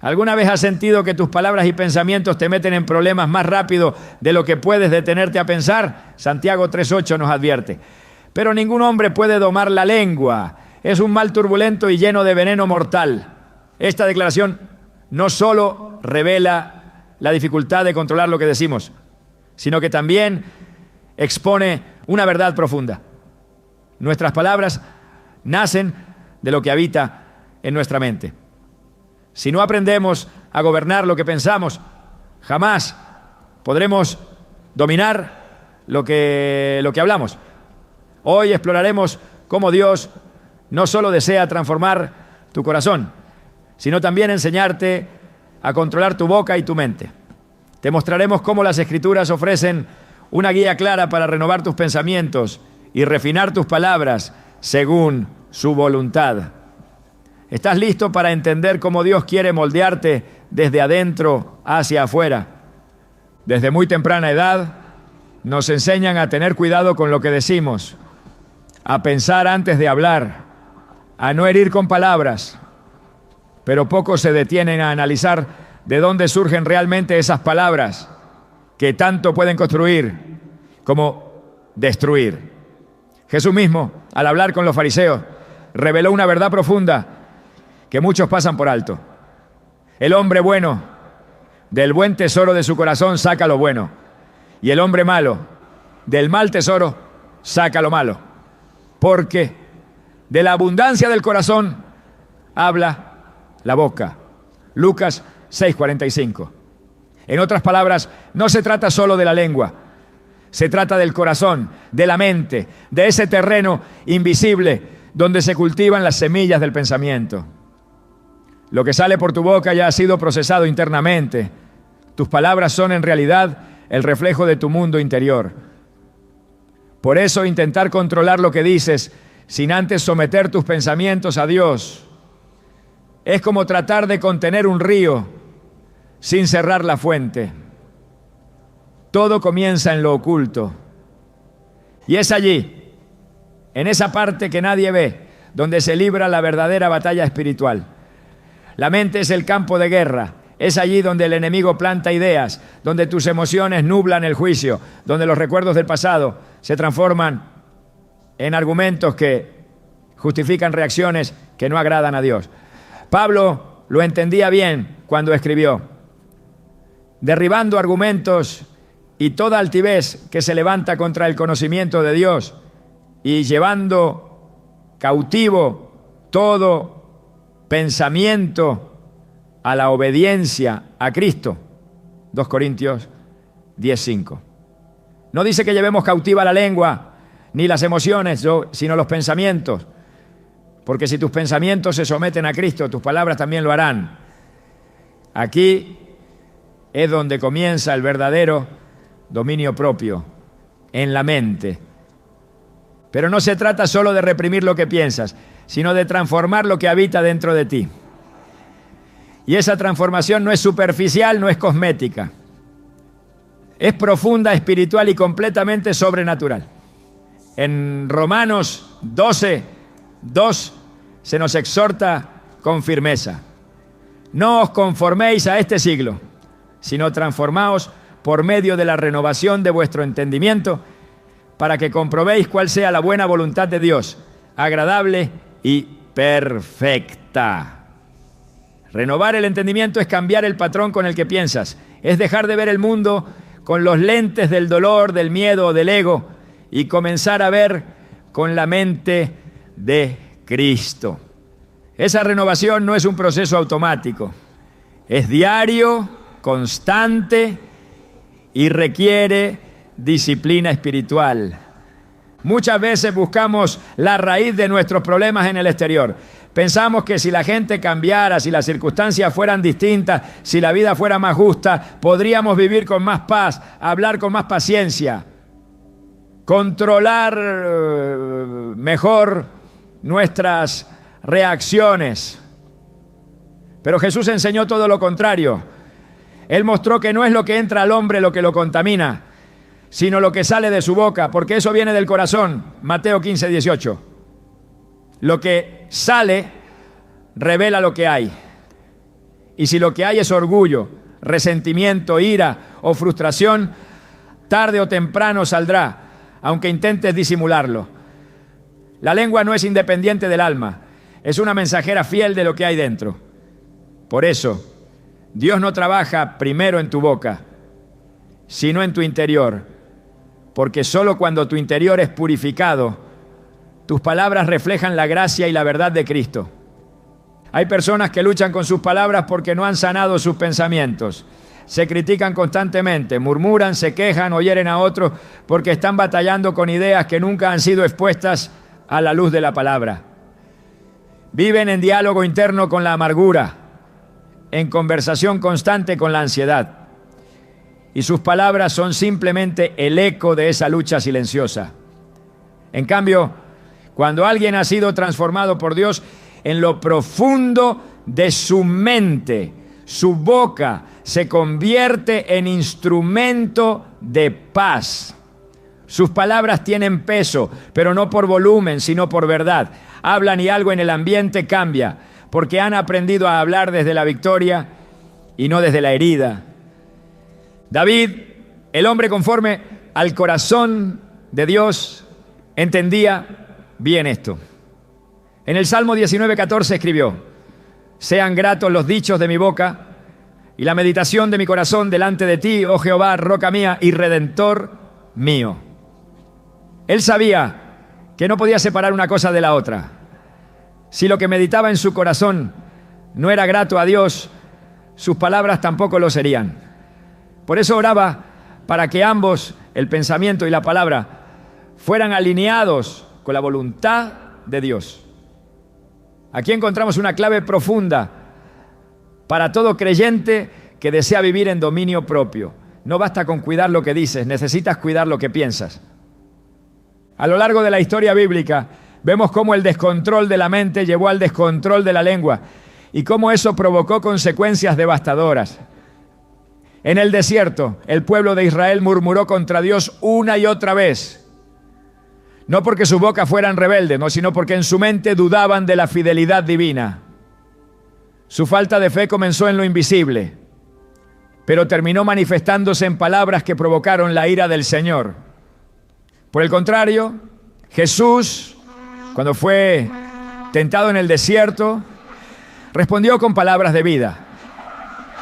¿Alguna vez has sentido que tus palabras y pensamientos te meten en problemas más rápido de lo que puedes detenerte a pensar? Santiago 3:8 nos advierte. Pero ningún hombre puede domar la lengua. Es un mal turbulento y lleno de veneno mortal. Esta declaración no solo revela la dificultad de controlar lo que decimos, sino que también expone una verdad profunda. Nuestras palabras nacen de lo que habita en nuestra mente. Si no aprendemos a gobernar lo que pensamos, jamás podremos dominar lo que hablamos. Hoy exploraremos cómo Dios no solo desea transformar tu corazón, sino también enseñarte a controlar tu boca y tu mente. Te mostraremos cómo las Escrituras ofrecen una guía clara para renovar tus pensamientos y refinar tus palabras según su voluntad. ¿Estás listo para entender cómo Dios quiere moldearte desde adentro hacia afuera? Desde muy temprana edad nos enseñan a tener cuidado con lo que decimos, a pensar antes de hablar, a no herir con palabras, pero pocos se detienen a analizar de dónde surgen realmente esas palabras que tanto pueden construir como destruir. Jesús mismo, al hablar con los fariseos, reveló una verdad profunda que muchos pasan por alto. El hombre bueno, del buen tesoro de su corazón saca lo bueno, y el hombre malo, del mal tesoro saca lo malo, porque de la abundancia del corazón habla la boca. Lucas 6:45. En otras palabras, no se trata solo de la lengua, se trata del corazón, de la mente, de ese terreno invisible donde se cultivan las semillas del pensamiento. Lo que sale por tu boca ya ha sido procesado internamente. Tus palabras son en realidad el reflejo de tu mundo interior. Por eso intentar controlar lo que dices sin antes someter tus pensamientos a Dios es como tratar de contener un río sin cerrar la fuente. Todo comienza en lo oculto. Y es allí, en esa parte que nadie ve, donde se libra la verdadera batalla espiritual. La mente es el campo de guerra. Es allí donde el enemigo planta ideas, donde tus emociones nublan el juicio, donde los recuerdos del pasado se transforman en argumentos que justifican reacciones que no agradan a Dios. Pablo lo entendía bien cuando escribió: derribando argumentos y toda altivez que se levanta contra el conocimiento de Dios y llevando cautivo todo pensamiento a la obediencia a Cristo. 2 Corintios 10:5. No dice que llevemos cautiva la lengua ni las emociones, sino los pensamientos. Porque si tus pensamientos se someten a Cristo, tus palabras también lo harán. Aquí es donde comienza el verdadero dominio propio, en la mente. Pero no se trata solo de reprimir lo que piensas, sino de transformar lo que habita dentro de ti. Y esa transformación no es superficial, no es cosmética. Es profunda, espiritual y completamente sobrenatural. En Romanos 12:2 se nos exhorta con firmeza: no os conforméis a este siglo, sino transformaos por medio de la renovación de vuestro entendimiento, para que comprobéis cuál sea la buena voluntad de Dios, agradable y perfecta. Renovar el entendimiento es cambiar el patrón con el que piensas, es dejar de ver el mundo con los lentes del dolor, del miedo o del ego y comenzar a ver con la mente de Cristo. Esa renovación no es un proceso automático, es diario, constante y requiere disciplina espiritual. Muchas veces buscamos la raíz de nuestros problemas en el exterior. Pensamos que si la gente cambiara, si las circunstancias fueran distintas, si la vida fuera más justa, podríamos vivir con más paz, hablar con más paciencia, controlar mejor nuestras reacciones. Pero Jesús enseñó todo lo contrario. Él mostró que no es lo que entra al hombre lo que lo contamina, sino lo que sale de su boca, porque eso viene del corazón. Mateo 15:18. Lo que sale revela lo que hay. Y si lo que hay es orgullo, resentimiento, ira o frustración, tarde o temprano saldrá, aunque intentes disimularlo. La lengua no es independiente del alma, es una mensajera fiel de lo que hay dentro. Por eso, Dios no trabaja primero en tu boca, sino en tu interior, porque solo cuando tu interior es purificado, tus palabras reflejan la gracia y la verdad de Cristo. Hay personas que luchan con sus palabras porque no han sanado sus pensamientos. Se critican constantemente, murmuran, se quejan o hieren a otros porque están batallando con ideas que nunca han sido expuestas a la luz de la palabra. Viven en diálogo interno con la amargura, en conversación constante con la ansiedad. Y sus palabras son simplemente el eco de esa lucha silenciosa. En cambio, cuando alguien ha sido transformado por Dios, en lo profundo de su mente, su boca se convierte en instrumento de paz. Sus palabras tienen peso, pero no por volumen, sino por verdad. Hablan y algo en el ambiente cambia, porque han aprendido a hablar desde la victoria y no desde la herida. David, el hombre conforme al corazón de Dios, entendía bien esto. En el Salmo 19:14 escribió: sean gratos los dichos de mi boca y la meditación de mi corazón delante de ti, oh Jehová, roca mía y redentor mío. Él sabía que no podía separar una cosa de la otra. Si lo que meditaba en su corazón no era grato a Dios, sus palabras tampoco lo serían. Por eso oraba para que ambos, el pensamiento y la palabra, fueran alineados con la voluntad de Dios. Aquí encontramos una clave profunda para todo creyente que desea vivir en dominio propio. No basta con cuidar lo que dices, necesitas cuidar lo que piensas. A lo largo de la historia bíblica, vemos cómo el descontrol de la mente llevó al descontrol de la lengua y cómo eso provocó consecuencias devastadoras. En el desierto, el pueblo de Israel murmuró contra Dios una y otra vez. No porque su boca fueran rebeldes, no, sino porque en su mente dudaban de la fidelidad divina. Su falta de fe comenzó en lo invisible, pero terminó manifestándose en palabras que provocaron la ira del Señor. Por el contrario, Jesús, cuando fue tentado en el desierto, respondió con palabras de vida.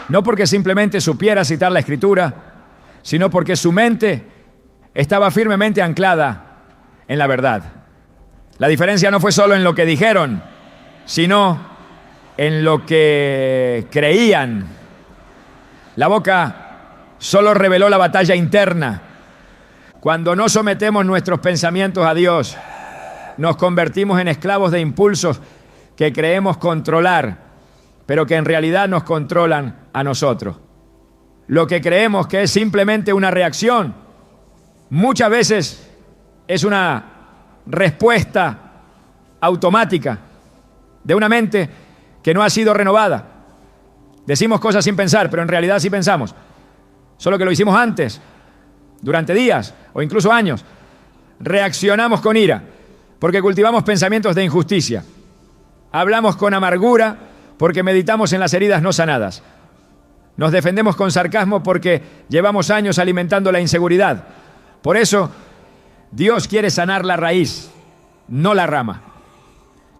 No porque simplemente supiera citar la Escritura, sino porque su mente estaba firmemente anclada en la verdad. La diferencia no fue solo en lo que dijeron, sino en lo que creían. La boca solo reveló la batalla interna. Cuando no sometemos nuestros pensamientos a Dios, nos convertimos en esclavos de impulsos que creemos controlar, pero que en realidad nos controlan a nosotros. Lo que creemos que es simplemente una reacción, muchas veces es una respuesta automática de una mente que no ha sido renovada. Decimos cosas sin pensar, pero en realidad sí pensamos. Solo que lo hicimos antes, durante días o incluso años. Reaccionamos con ira porque cultivamos pensamientos de injusticia. Hablamos con amargura porque meditamos en las heridas no sanadas. Nos defendemos con sarcasmo porque llevamos años alimentando la inseguridad. Por eso, Dios quiere sanar la raíz, no la rama.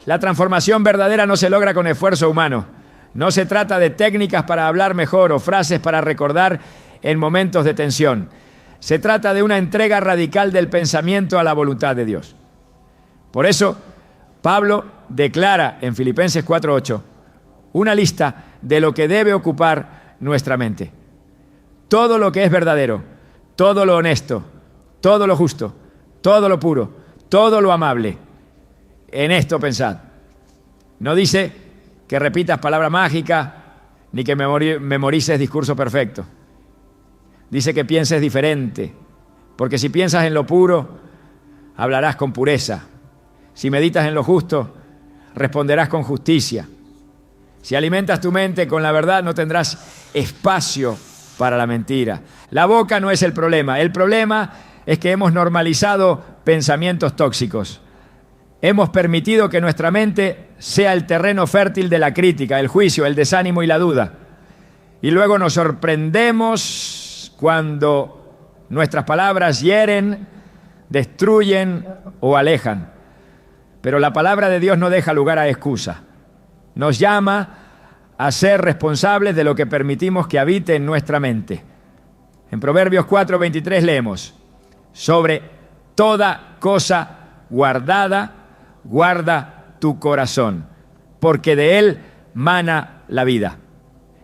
La transformación verdadera no se logra con esfuerzo humano. No se trata de técnicas para hablar mejor o frases para recordar en momentos de tensión. Se trata de una entrega radical del pensamiento a la voluntad de Dios. Por eso, Pablo declara en Filipenses 4:8 una lista de lo que debe ocupar nuestra mente. Todo lo que es verdadero, todo lo honesto, todo lo justo, todo lo puro, todo lo amable. En esto pensad. No dice que repitas palabra mágica ni que memorices discurso perfecto. Dice que pienses diferente, porque si piensas en lo puro, hablarás con pureza. Si meditas en lo justo, responderás con justicia. Si alimentas tu mente con la verdad, no tendrás espacio para la mentira. La boca no es el problema es que hemos normalizado pensamientos tóxicos. Hemos permitido que nuestra mente sea el terreno fértil de la crítica, el juicio, el desánimo y la duda. Y luego nos sorprendemos cuando nuestras palabras hieren, destruyen o alejan. Pero la palabra de Dios no deja lugar a excusa. Nos llama a ser responsables de lo que permitimos que habite en nuestra mente. En Proverbios 4:23 leemos: sobre toda cosa guardada, guarda tu corazón, porque de él mana la vida.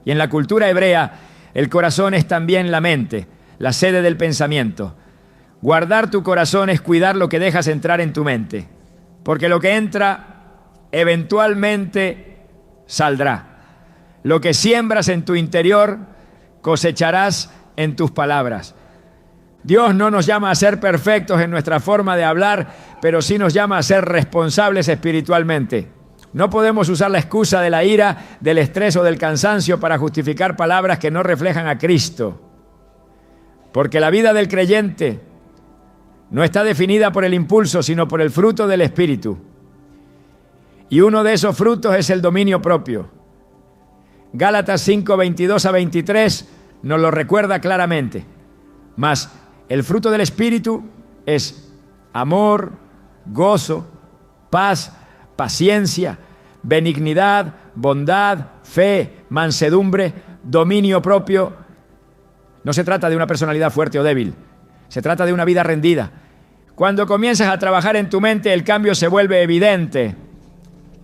Y en la cultura hebrea, el corazón es también la mente, la sede del pensamiento. Guardar tu corazón es cuidar lo que dejas entrar en tu mente, porque lo que entra eventualmente saldrá. Lo que siembras en tu interior, cosecharás en tus palabras. Dios no nos llama a ser perfectos en nuestra forma de hablar, pero sí nos llama a ser responsables espiritualmente. No podemos usar la excusa de la ira, del estrés o del cansancio para justificar palabras que no reflejan a Cristo. Porque la vida del creyente no está definida por el impulso, sino por el fruto del Espíritu. Y uno de esos frutos es el dominio propio. Gálatas 5:22-23 nos lo recuerda claramente. Mas el fruto del Espíritu es amor, gozo, paz, paciencia, benignidad, bondad, fe, mansedumbre, dominio propio. No se trata de una personalidad fuerte o débil, se trata de una vida rendida. Cuando comienzas a trabajar en tu mente, el cambio se vuelve evidente.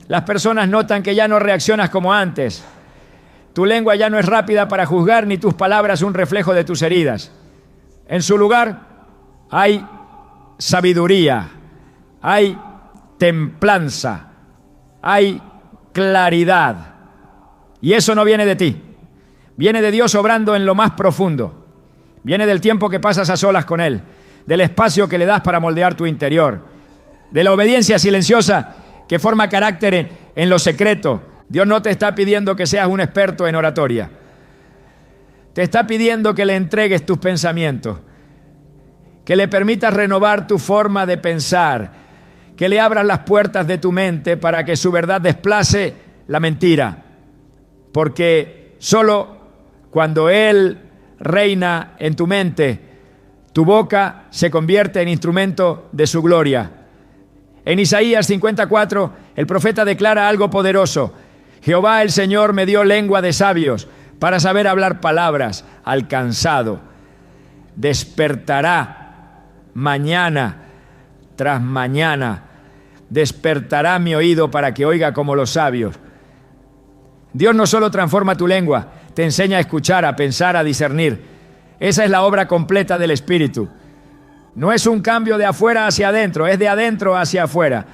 Las personas notan que ya no reaccionas como antes. Tu lengua ya no es rápida para juzgar, ni tus palabras un reflejo de tus heridas. En su lugar hay sabiduría, hay templanza, hay claridad. Y eso no viene de ti. Viene de Dios obrando en lo más profundo. Viene del tiempo que pasas a solas con Él, del espacio que le das para moldear tu interior, de la obediencia silenciosa que forma carácter en lo secreto. Dios no te está pidiendo que seas un experto en oratoria. Te está pidiendo que le entregues tus pensamientos, que le permitas renovar tu forma de pensar, que le abras las puertas de tu mente para que su verdad desplace la mentira. Porque solo cuando Él reina en tu mente, tu boca se convierte en instrumento de su gloria. En Isaías 54, el profeta declara algo poderoso: Jehová el Señor me dio lengua de sabios para saber hablar palabras al cansado. Despertará mañana tras mañana, despertará mi oído para que oiga como los sabios. Dios no solo transforma tu lengua, te enseña a escuchar, a pensar, a discernir. Esa es la obra completa del Espíritu. No es un cambio de afuera hacia adentro, es de adentro hacia afuera.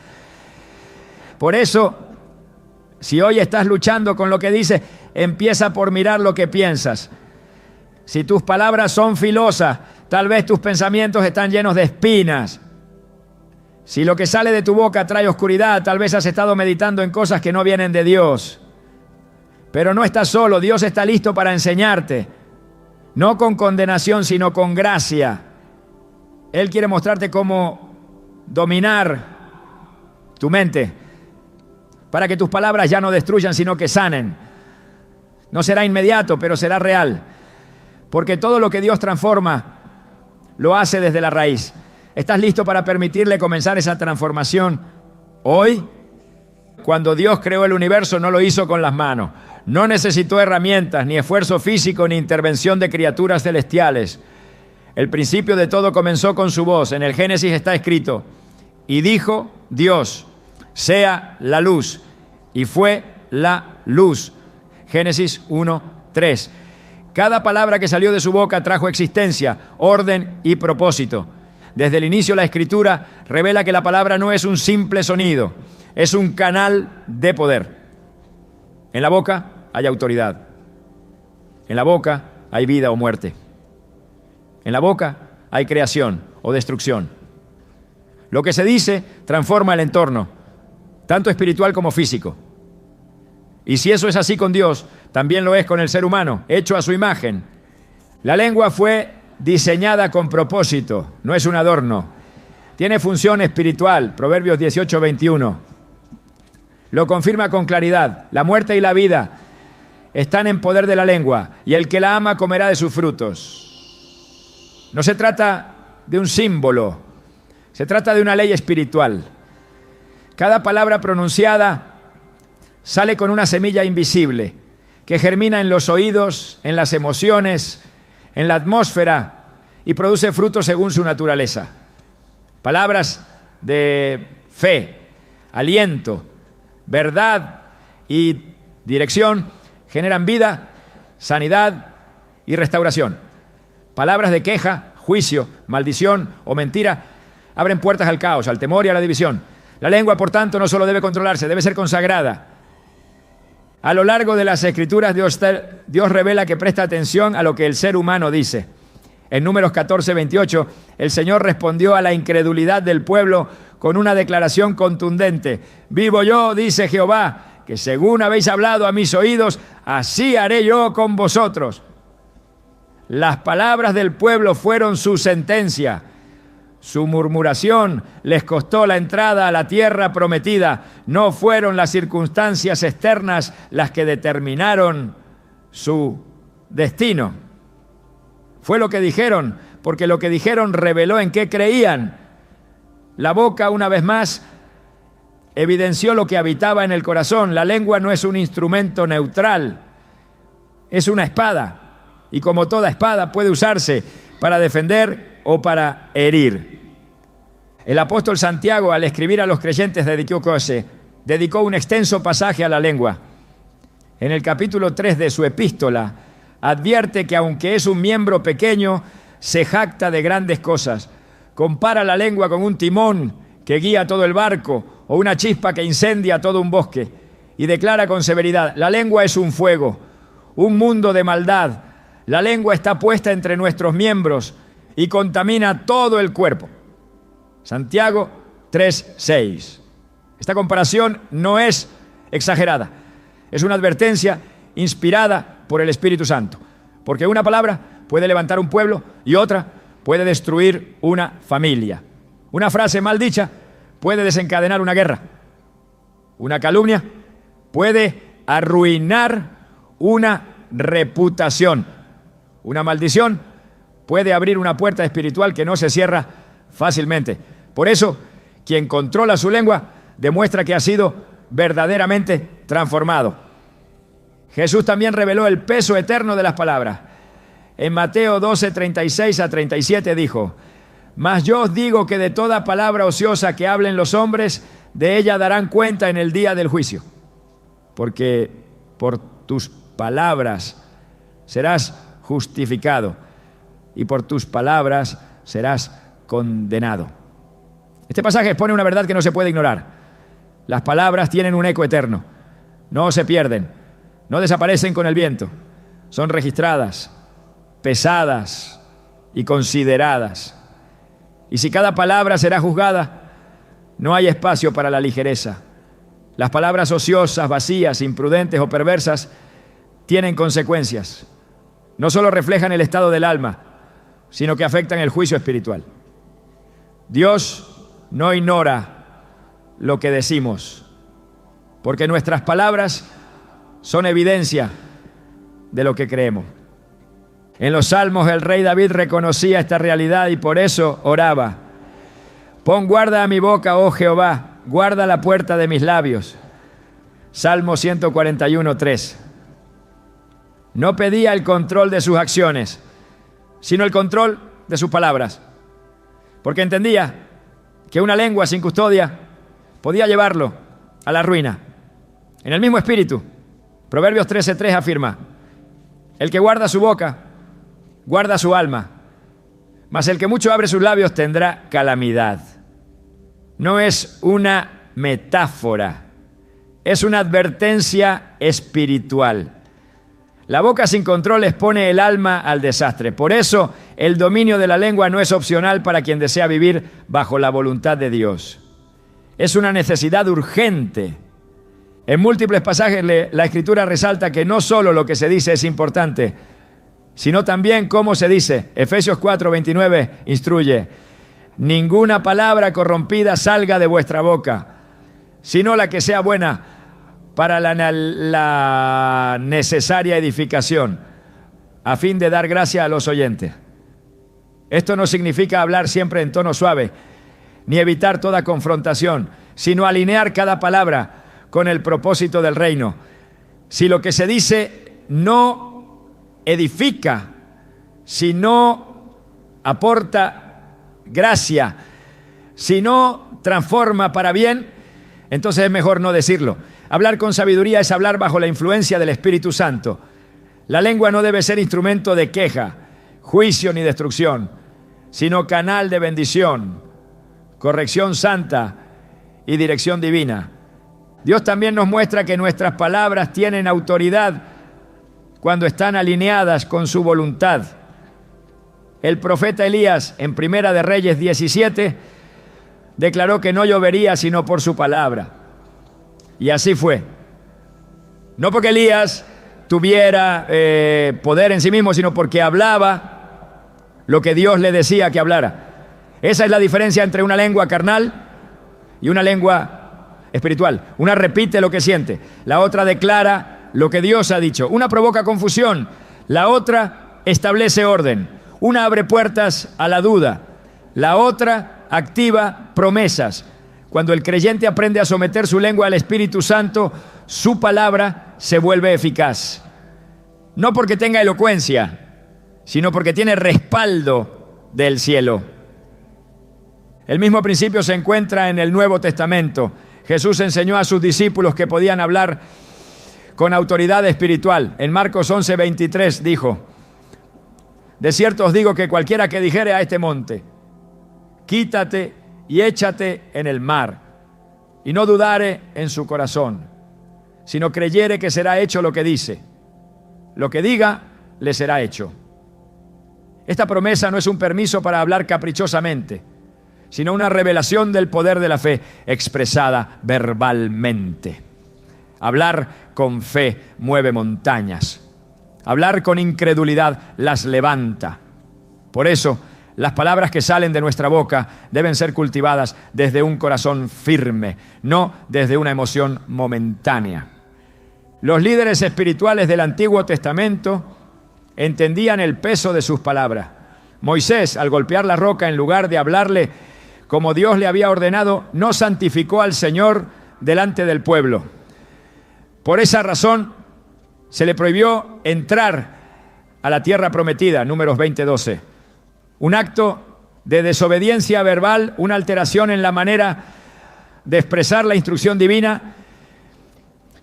Por eso, si hoy estás luchando con lo que dices, empieza por mirar lo que piensas. Si tus palabras son filosas, tal vez tus pensamientos están llenos de espinas. Si lo que sale de tu boca trae oscuridad, tal vez has estado meditando en cosas que no vienen de Dios. Pero no estás solo, Dios está listo para enseñarte. No con condenación, sino con gracia. Él quiere mostrarte cómo dominar tu mente, para que tus palabras ya no destruyan, sino que sanen. No será inmediato, pero será real. Porque todo lo que Dios transforma, lo hace desde la raíz. ¿Estás listo para permitirle comenzar esa transformación hoy? Cuando Dios creó el universo, no lo hizo con las manos. No necesitó herramientas, ni esfuerzo físico, ni intervención de criaturas celestiales. El principio de todo comenzó con su voz. En el Génesis está escrito: y dijo Dios, sea la luz, y fue la luz. Génesis 1:3. Cada palabra que salió de su boca trajo existencia, orden y propósito. Desde el inicio la Escritura revela que la palabra no es un simple sonido, es un canal de poder. En la boca hay autoridad. En la boca hay vida o muerte. En la boca hay creación o destrucción. Lo que se dice transforma el entorno, tanto espiritual como físico. Y si eso es así con Dios, también lo es con el ser humano, hecho a su imagen. La lengua fue diseñada con propósito, no es un adorno. Tiene función espiritual, Proverbios 18:21. Lo confirma con claridad. La muerte y la vida están en poder de la lengua, y el que la ama comerá de sus frutos. No se trata de un símbolo, se trata de una ley espiritual. Cada palabra pronunciada sale con una semilla invisible que germina en los oídos, en las emociones, en la atmósfera y produce frutos según su naturaleza. Palabras de fe, aliento, verdad y dirección generan vida, sanidad y restauración. Palabras de queja, juicio, maldición o mentira abren puertas al caos, al temor y a la división. La lengua, por tanto, no solo debe controlarse, debe ser consagrada. A lo largo de las Escrituras, Dios revela que presta atención a lo que el ser humano dice. En Números 14:28, el Señor respondió a la incredulidad del pueblo con una declaración contundente. Vivo yo, dice Jehová, que según habéis hablado a mis oídos, así haré yo con vosotros. Las palabras del pueblo fueron su sentencia. Su murmuración les costó la entrada a la tierra prometida. No fueron las circunstancias externas las que determinaron su destino. Fue lo que dijeron, porque lo que dijeron reveló en qué creían. La boca, una vez más, evidenció lo que habitaba en el corazón. La lengua no es un instrumento neutral, es una espada. Y como toda espada puede usarse para defender o para herir. El apóstol Santiago, al escribir a los creyentes dedicó un extenso pasaje a la lengua. En el capítulo 3 de su epístola, advierte que aunque es un miembro pequeño, se jacta de grandes cosas. Compara la lengua con un timón que guía todo el barco o una chispa que incendia todo un bosque. Y declara con severidad, la lengua es un fuego, un mundo de maldad. La lengua está puesta entre nuestros miembros y contamina todo el cuerpo. Santiago 3:6. Esta comparación no es exagerada, es una advertencia inspirada por el Espíritu Santo, porque una palabra puede levantar un pueblo y otra puede destruir una familia. Una frase mal dicha puede desencadenar una guerra. Una calumnia puede arruinar una reputación. Una maldición puede abrir una puerta espiritual que no se cierra fácilmente. Por eso, quien controla su lengua demuestra que ha sido verdaderamente transformado. Jesús también reveló el peso eterno de las palabras. En Mateo 12:36-37 dijo, mas yo os digo que de toda palabra ociosa que hablen los hombres, de ella darán cuenta en el día del juicio. Porque por tus palabras serás justificado y por tus palabras serás condenado. Este pasaje expone una verdad que no se puede ignorar. Las palabras tienen un eco eterno. No se pierden, no desaparecen con el viento. Son registradas, pesadas y consideradas. Y si cada palabra será juzgada, no hay espacio para la ligereza. Las palabras ociosas, vacías, imprudentes o perversas tienen consecuencias. No solo reflejan el estado del alma, sino que afectan el juicio espiritual. Dios no ignora lo que decimos, porque nuestras palabras son evidencia de lo que creemos. En los Salmos el rey David reconocía esta realidad y por eso oraba. Pon guarda a mi boca, oh Jehová, guarda la puerta de mis labios. Salmo 141:3. No pedía el control de sus acciones, sino el control de sus palabras, porque entendía que una lengua sin custodia podía llevarlo a la ruina. En el mismo espíritu, Proverbios 13:3 afirma, el que guarda su boca, guarda su alma, mas el que mucho abre sus labios tendrá calamidad. No es una metáfora, es una advertencia espiritual. La boca sin control expone el alma al desastre. Por eso, el dominio de la lengua no es opcional para quien desea vivir bajo la voluntad de Dios. Es una necesidad urgente. En múltiples pasajes la Escritura resalta que no solo lo que se dice es importante, sino también cómo se dice. Efesios 4:29 instruye, ninguna palabra corrompida salga de vuestra boca, sino la que sea buena para la necesaria edificación, a fin de dar gracia a los oyentes. Esto no significa hablar siempre en tono suave, ni evitar toda confrontación, sino alinear cada palabra con el propósito del reino. Si lo que se dice no edifica, si no aporta gracia, si no transforma para bien, entonces es mejor no decirlo. Hablar con sabiduría es hablar bajo la influencia del Espíritu Santo. La lengua no debe ser instrumento de queja, juicio ni destrucción, sino canal de bendición, corrección santa y dirección divina. Dios también nos muestra que nuestras palabras tienen autoridad cuando están alineadas con su voluntad. El profeta Elías, en Primera de Reyes 17, declaró que no llovería sino por su palabra. Y así fue. No porque Elías tuviera poder en sí mismo, sino porque hablaba lo que Dios le decía que hablara. Esa es la diferencia entre una lengua carnal y una lengua espiritual. Una repite lo que siente, la otra declara lo que Dios ha dicho. Una provoca confusión, la otra establece orden. Una abre puertas a la duda, la otra activa promesas. Cuando el creyente aprende a someter su lengua al Espíritu Santo, su palabra se vuelve eficaz. No porque tenga elocuencia, sino porque tiene respaldo del cielo. El mismo principio se encuentra en el Nuevo Testamento. Jesús enseñó a sus discípulos que podían hablar con autoridad espiritual. En Marcos 11:23 dijo: de cierto os digo que cualquiera que dijere a este monte, quítate y échate en el mar, y no dudare en su corazón, sino creyere que será hecho lo que dice, lo que diga le será hecho. Esta promesa no es un permiso para hablar caprichosamente, sino una revelación del poder de la fe expresada verbalmente. Hablar con fe mueve montañas. Hablar con incredulidad las levanta. Por eso, las palabras que salen de nuestra boca deben ser cultivadas desde un corazón firme, no desde una emoción momentánea. Los líderes espirituales del Antiguo Testamento entendían el peso de sus palabras. Moisés, al golpear la roca, en lugar de hablarle como Dios le había ordenado, no santificó al Señor delante del pueblo. Por esa razón, se le prohibió entrar a la tierra prometida, Números 20:12. Un acto de desobediencia verbal, una alteración en la manera de expresar la instrucción divina,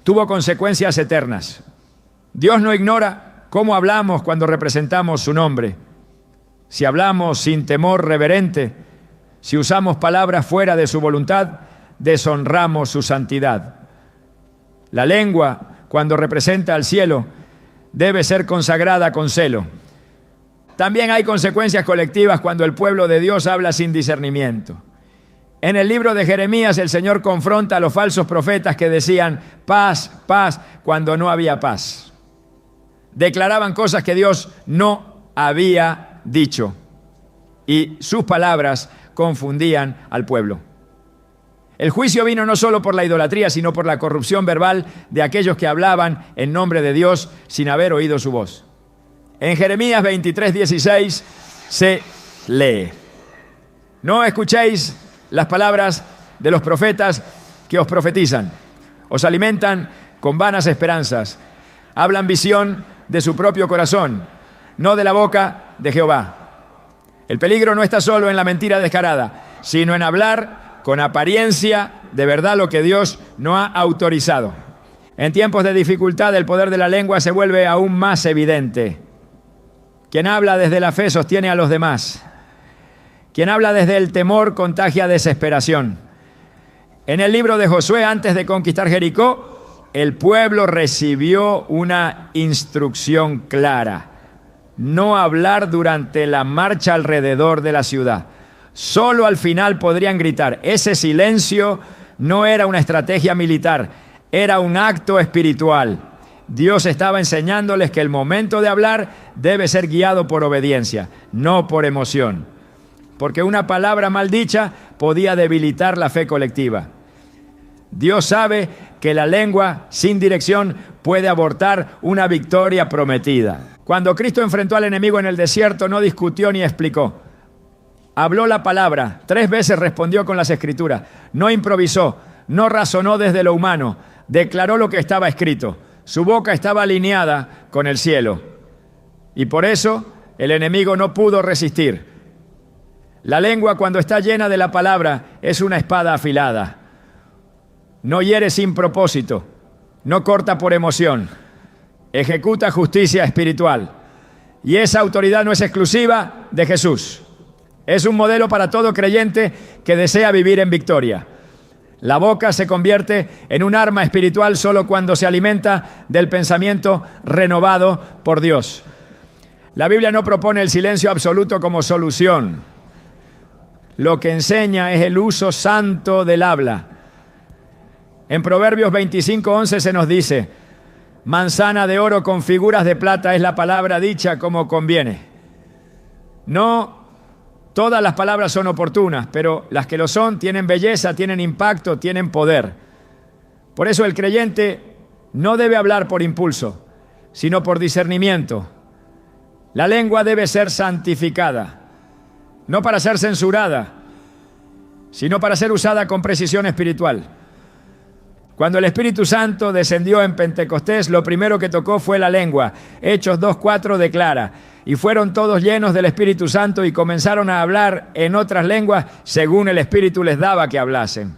tuvo consecuencias eternas. Dios no ignora cómo hablamos cuando representamos su nombre. Si hablamos sin temor reverente, si usamos palabras fuera de su voluntad, deshonramos su santidad. La lengua, cuando representa al cielo, debe ser consagrada con celo. También hay consecuencias colectivas cuando el pueblo de Dios habla sin discernimiento. En el libro de Jeremías, el Señor confronta a los falsos profetas que decían paz, paz, cuando no había paz. Declaraban cosas que Dios no había dicho, y sus palabras confundían al pueblo. El juicio vino no solo por la idolatría, sino por la corrupción verbal de aquellos que hablaban en nombre de Dios sin haber oído su voz. En Jeremías 23:16 se lee: no escuchéis las palabras de los profetas que os profetizan. Os alimentan con vanas esperanzas. Hablan visión de su propio corazón, no de la boca de Jehová. El peligro no está solo en la mentira descarada, sino en hablar con apariencia de verdad lo que Dios no ha autorizado. En tiempos de dificultad, el poder de la lengua se vuelve aún más evidente. Quien habla desde la fe sostiene a los demás. Quien habla desde el temor contagia desesperación. En el libro de Josué, antes de conquistar Jericó, el pueblo recibió una instrucción clara: no hablar durante la marcha alrededor de la ciudad. Solo al final podrían gritar. Ese silencio no era una estrategia militar, era un acto espiritual. Dios estaba enseñándoles que el momento de hablar debe ser guiado por obediencia, no por emoción. Porque una palabra mal dicha podía debilitar la fe colectiva. Dios sabe que la lengua sin dirección puede abortar una victoria prometida. Cuando Cristo enfrentó al enemigo en el desierto, no discutió ni explicó. Habló la palabra, 3 veces respondió con las Escrituras, no improvisó, no razonó desde lo humano, declaró lo que estaba escrito. Su boca estaba alineada con el cielo. Y por eso el enemigo no pudo resistir. La lengua, cuando está llena de la palabra, es una espada afilada. No hiere sin propósito, no corta por emoción, ejecuta justicia espiritual. Y esa autoridad no es exclusiva de Jesús. Es un modelo para todo creyente que desea vivir en victoria. La boca se convierte en un arma espiritual solo cuando se alimenta del pensamiento renovado por Dios. La Biblia no propone el silencio absoluto como solución. Lo que enseña es el uso santo del habla. En Proverbios 25:11 se nos dice: manzana de oro con figuras de plata es la palabra dicha como conviene. No todas las palabras son oportunas, pero las que lo son tienen belleza, tienen impacto, tienen poder. Por eso el creyente no debe hablar por impulso, sino por discernimiento. La lengua debe ser santificada, no para ser censurada, sino para ser usada con precisión espiritual. Cuando el Espíritu Santo descendió en Pentecostés, lo primero que tocó fue la lengua. Hechos 2:4 declara: y fueron todos llenos del Espíritu Santo y comenzaron a hablar en otras lenguas según el Espíritu les daba que hablasen.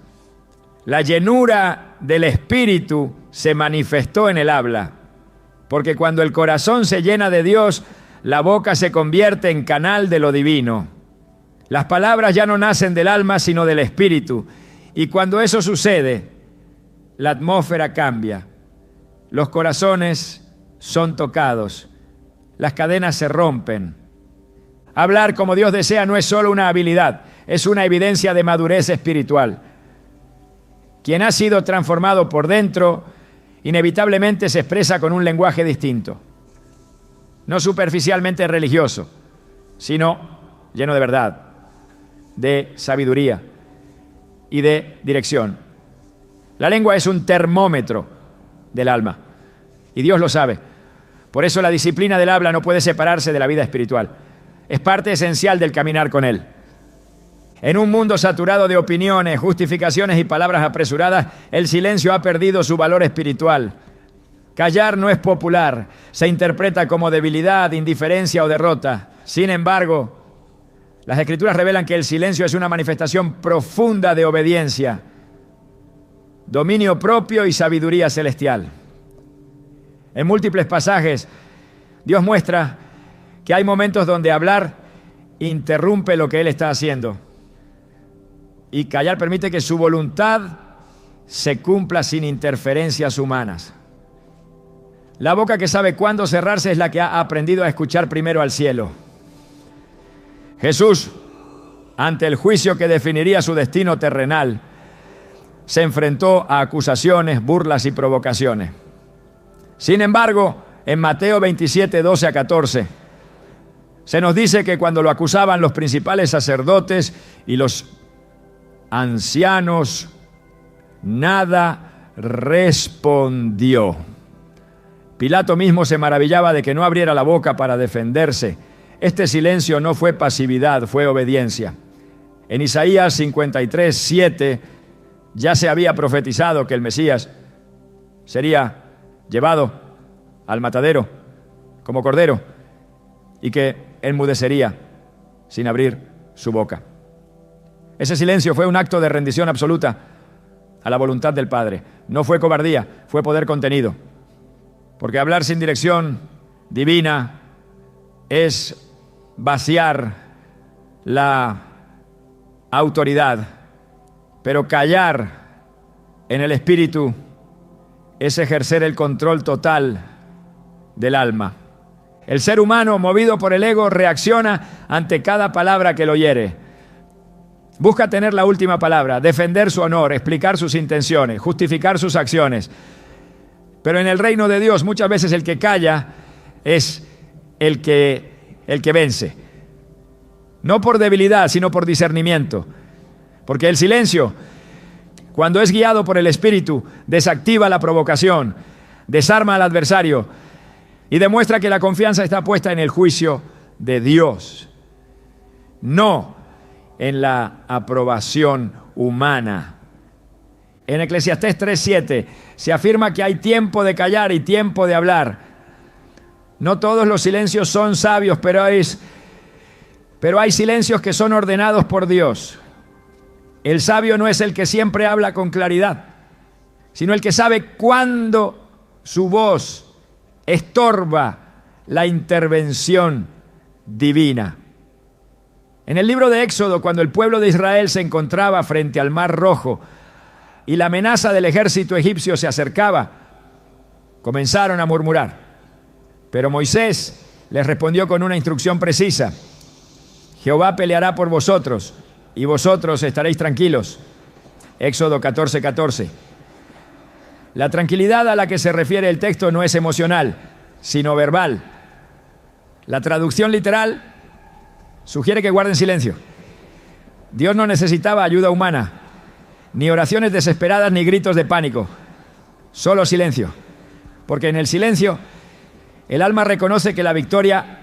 La llenura del Espíritu se manifestó en el habla, porque cuando el corazón se llena de Dios, la boca se convierte en canal de lo divino. Las palabras ya no nacen del alma, sino del Espíritu. Y cuando eso sucede, la atmósfera cambia, los corazones son tocados, las cadenas se rompen. Hablar como Dios desea no es solo una habilidad, es una evidencia de madurez espiritual. Quien ha sido transformado por dentro, inevitablemente se expresa con un lenguaje distinto. No superficialmente religioso, sino lleno de verdad, de sabiduría y de dirección. La lengua es un termómetro del alma, y Dios lo sabe. Por eso la disciplina del habla no puede separarse de la vida espiritual. Es parte esencial del caminar con Él. En un mundo saturado de opiniones, justificaciones y palabras apresuradas, el silencio ha perdido su valor espiritual. Callar no es popular, se interpreta como debilidad, indiferencia o derrota. Sin embargo, las Escrituras revelan que el silencio es una manifestación profunda de obediencia, dominio propio y sabiduría celestial. En múltiples pasajes, Dios muestra que hay momentos donde hablar interrumpe lo que Él está haciendo, y callar permite que su voluntad se cumpla sin interferencias humanas. La boca que sabe cuándo cerrarse es la que ha aprendido a escuchar primero al cielo. Jesús, ante el juicio que definiría su destino terrenal, se enfrentó a acusaciones, burlas y provocaciones. Sin embargo, en Mateo 27, 12 a 14, se nos dice que cuando lo acusaban los principales sacerdotes y los ancianos, nada respondió. Pilato mismo se maravillaba de que no abriera la boca para defenderse. Este silencio no fue pasividad, fue obediencia. En Isaías 53, 7, ya se había profetizado que el Mesías sería llevado al matadero como cordero y que enmudecería sin abrir su boca. Ese silencio fue un acto de rendición absoluta a la voluntad del Padre. No fue cobardía, fue poder contenido. Porque hablar sin dirección divina es vaciar la autoridad, pero callar en el espíritu es ejercer el control total del alma. El ser humano, movido por el ego, reacciona ante cada palabra que lo hiere. Busca tener la última palabra, defender su honor, explicar sus intenciones, justificar sus acciones. Pero en el reino de Dios muchas veces el que calla es el que vence. No por debilidad, sino por discernimiento. Porque el silencio, cuando es guiado por el Espíritu, desactiva la provocación, desarma al adversario y demuestra que la confianza está puesta en el juicio de Dios, no en la aprobación humana. En Eclesiastés 3:7 se afirma que hay tiempo de callar y tiempo de hablar. No todos los silencios son sabios, pero hay silencios que son ordenados por Dios. El sabio no es el que siempre habla con claridad, sino el que sabe cuándo su voz estorba la intervención divina. En el libro de Éxodo, cuando el pueblo de Israel se encontraba frente al Mar Rojo y la amenaza del ejército egipcio se acercaba, comenzaron a murmurar. Pero Moisés les respondió con una instrucción precisa: Jehová peleará por vosotros y vosotros estaréis tranquilos. Éxodo 14:14. La tranquilidad a la que se refiere el texto no es emocional, sino verbal. La traducción literal sugiere que guarden silencio. Dios no necesitaba ayuda humana, ni oraciones desesperadas, ni gritos de pánico. Solo silencio. Porque en el silencio el alma reconoce que la victoria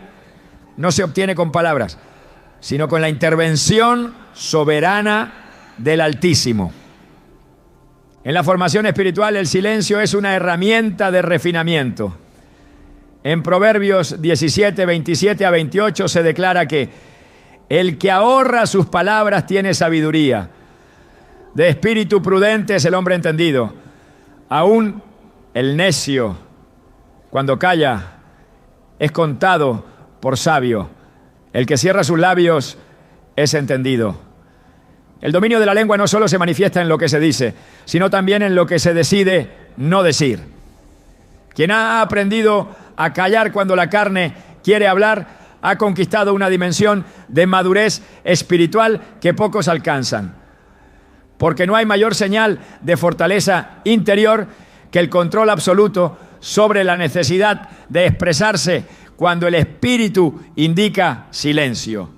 no se obtiene con palabras, sino con la intervención soberana del Altísimo. En la formación espiritual, el silencio es una herramienta de refinamiento. En Proverbios 17, 27 a 28 se declara que el que ahorra sus palabras tiene sabiduría. De espíritu prudente es el hombre entendido. Aún el necio, cuando calla, es contado por sabio. El que cierra sus labios es entendido. El dominio de la lengua no solo se manifiesta en lo que se dice, sino también en lo que se decide no decir. Quien ha aprendido a callar cuando la carne quiere hablar, ha conquistado una dimensión de madurez espiritual que pocos alcanzan. Porque no hay mayor señal de fortaleza interior que el control absoluto sobre la necesidad de expresarse cuando el espíritu indica silencio.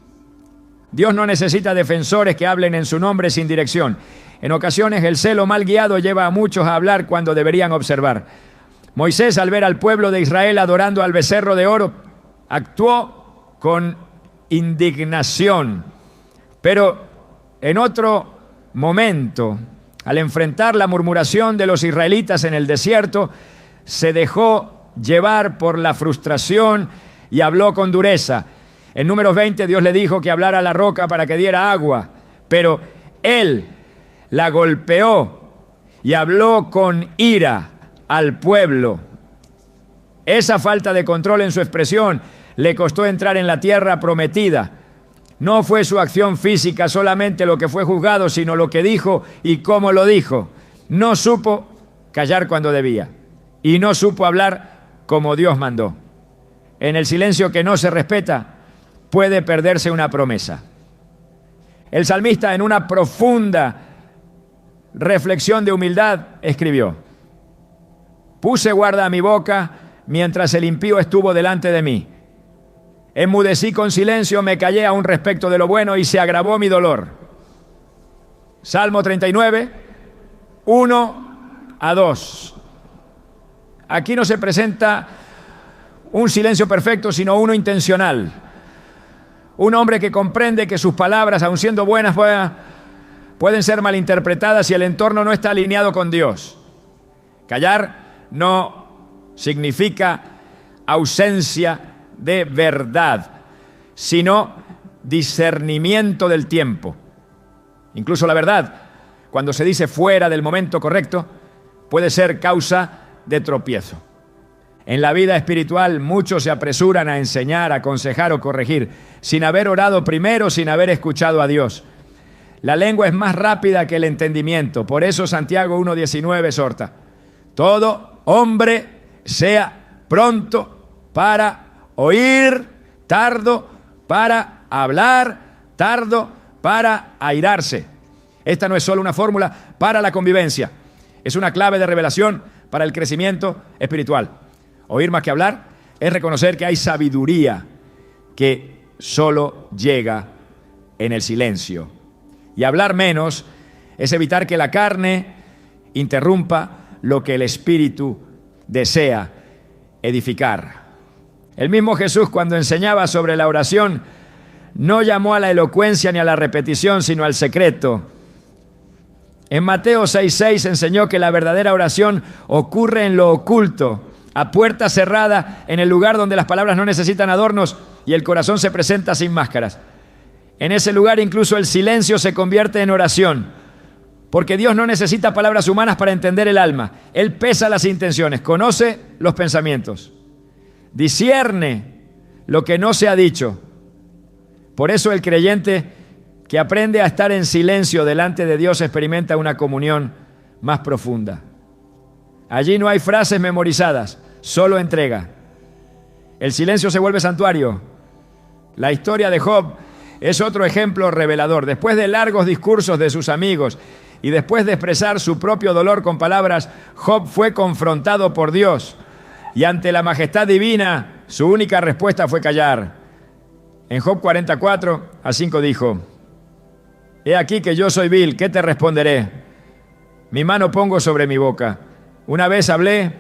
Dios no necesita defensores que hablen en su nombre sin dirección. En ocasiones el celo mal guiado lleva a muchos a hablar cuando deberían observar. Moisés, al ver al pueblo de Israel adorando al becerro de oro, actuó con indignación. Pero en otro momento, al enfrentar la murmuración de los israelitas en el desierto, se dejó llevar por la frustración y habló con dureza. En Números 20 Dios le dijo que hablara a la roca para que diera agua, pero él la golpeó y habló con ira al pueblo. Esa falta de control en su expresión le costó entrar en la tierra prometida. No fue su acción física solamente lo que fue juzgado, sino lo que dijo y cómo lo dijo. No supo callar cuando debía y no supo hablar como Dios mandó. En el silencio que no se respeta, puede perderse una promesa. El salmista, en una profunda reflexión de humildad, escribió: puse guarda a mi boca mientras el impío estuvo delante de mí. Enmudecí con silencio, me callé aún respecto de lo bueno y se agravó mi dolor. Salmo 39, 1 a 2. Aquí no se presenta un silencio perfecto, sino uno intencional. Un hombre que comprende que sus palabras, aun siendo buenas, pueden ser malinterpretadas si el entorno no está alineado con Dios. Callar no significa ausencia de verdad, sino discernimiento del tiempo. Incluso la verdad, cuando se dice fuera del momento correcto, puede ser causa de tropiezo. En la vida espiritual muchos se apresuran a enseñar, aconsejar o corregir, sin haber orado primero, sin haber escuchado a Dios. La lengua es más rápida que el entendimiento. Por eso Santiago 1:19 exhorta: todo hombre sea pronto para oír, tardo para hablar, tardo para airarse. Esta no es solo una fórmula para la convivencia, es una clave de revelación para el crecimiento espiritual. Oír más que hablar es reconocer que hay sabiduría que solo llega en el silencio. Y hablar menos Es evitar que la carne interrumpa lo que el Espíritu desea edificar. El mismo Jesús, cuando enseñaba sobre la oración, no llamó a la elocuencia ni a la repetición, sino al secreto. En Mateo 6:6 enseñó que la verdadera oración ocurre en lo oculto, a puerta cerrada, en el lugar donde las palabras no necesitan adornos y el corazón se presenta sin máscaras. En ese lugar incluso el silencio se convierte en oración, porque Dios no necesita palabras humanas para entender el alma. Él pesa las intenciones, conoce los pensamientos, discierne lo que no se ha dicho. Por eso el creyente que aprende a estar en silencio delante de Dios experimenta una comunión más profunda. Allí no hay frases memorizadas, solo entrega. El silencio se vuelve santuario. La historia de Job es otro ejemplo revelador. Después de largos discursos de sus amigos y después de expresar su propio dolor con palabras, Job fue confrontado por Dios y ante la majestad divina su única respuesta fue callar. En Job 44:5 dijo: He aquí que yo soy vil, ¿qué te responderé? Mi mano pongo sobre mi boca. Una vez hablé,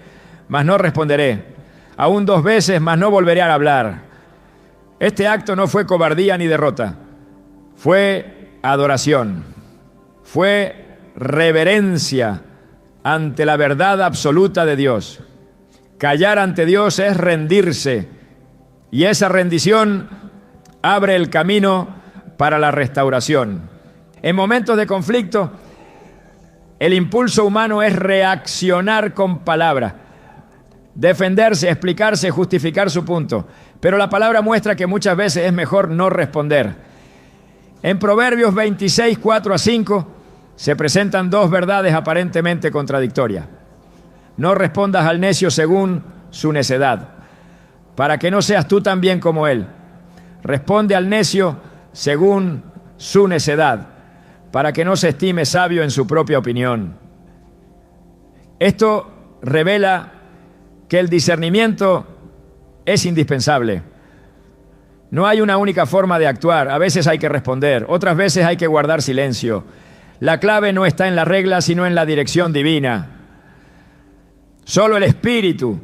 mas no responderé. Aún 2 veces, mas no volveré a hablar. Este acto no fue cobardía ni derrota. Fue adoración. Fue reverencia ante la verdad absoluta de Dios. Callar ante Dios es rendirse. Y esa rendición abre el camino para la restauración. En momentos de conflicto, el impulso humano es reaccionar con palabra, defenderse, explicarse, justificar su punto. Pero la palabra muestra que muchas veces es mejor no responder. En Proverbios 26:4-5 se presentan 2 verdades aparentemente contradictorias. No respondas al necio según su necedad, para que no seas tú también como él. Responde al necio según su necedad, para que no se estime sabio en su propia opinión. Esto revela que el discernimiento es indispensable. No hay una única forma de actuar. A veces hay que responder, otras veces hay que guardar silencio. La clave no está en la regla, sino en la dirección divina. Solo el Espíritu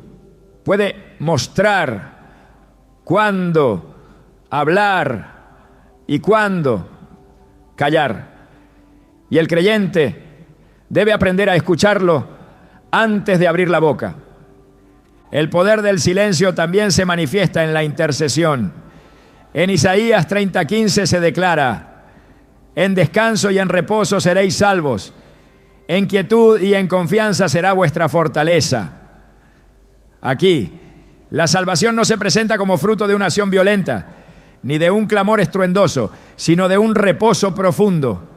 puede mostrar cuándo hablar y cuándo callar. Y el creyente debe aprender a escucharlo antes de abrir la boca. El poder del silencio también se manifiesta en la intercesión. En Isaías 30:15 se declara: en descanso y en reposo seréis salvos, en quietud y en confianza será vuestra fortaleza. Aquí, la salvación no se presenta como fruto de una acción violenta, ni de un clamor estruendoso, sino de un reposo profundo.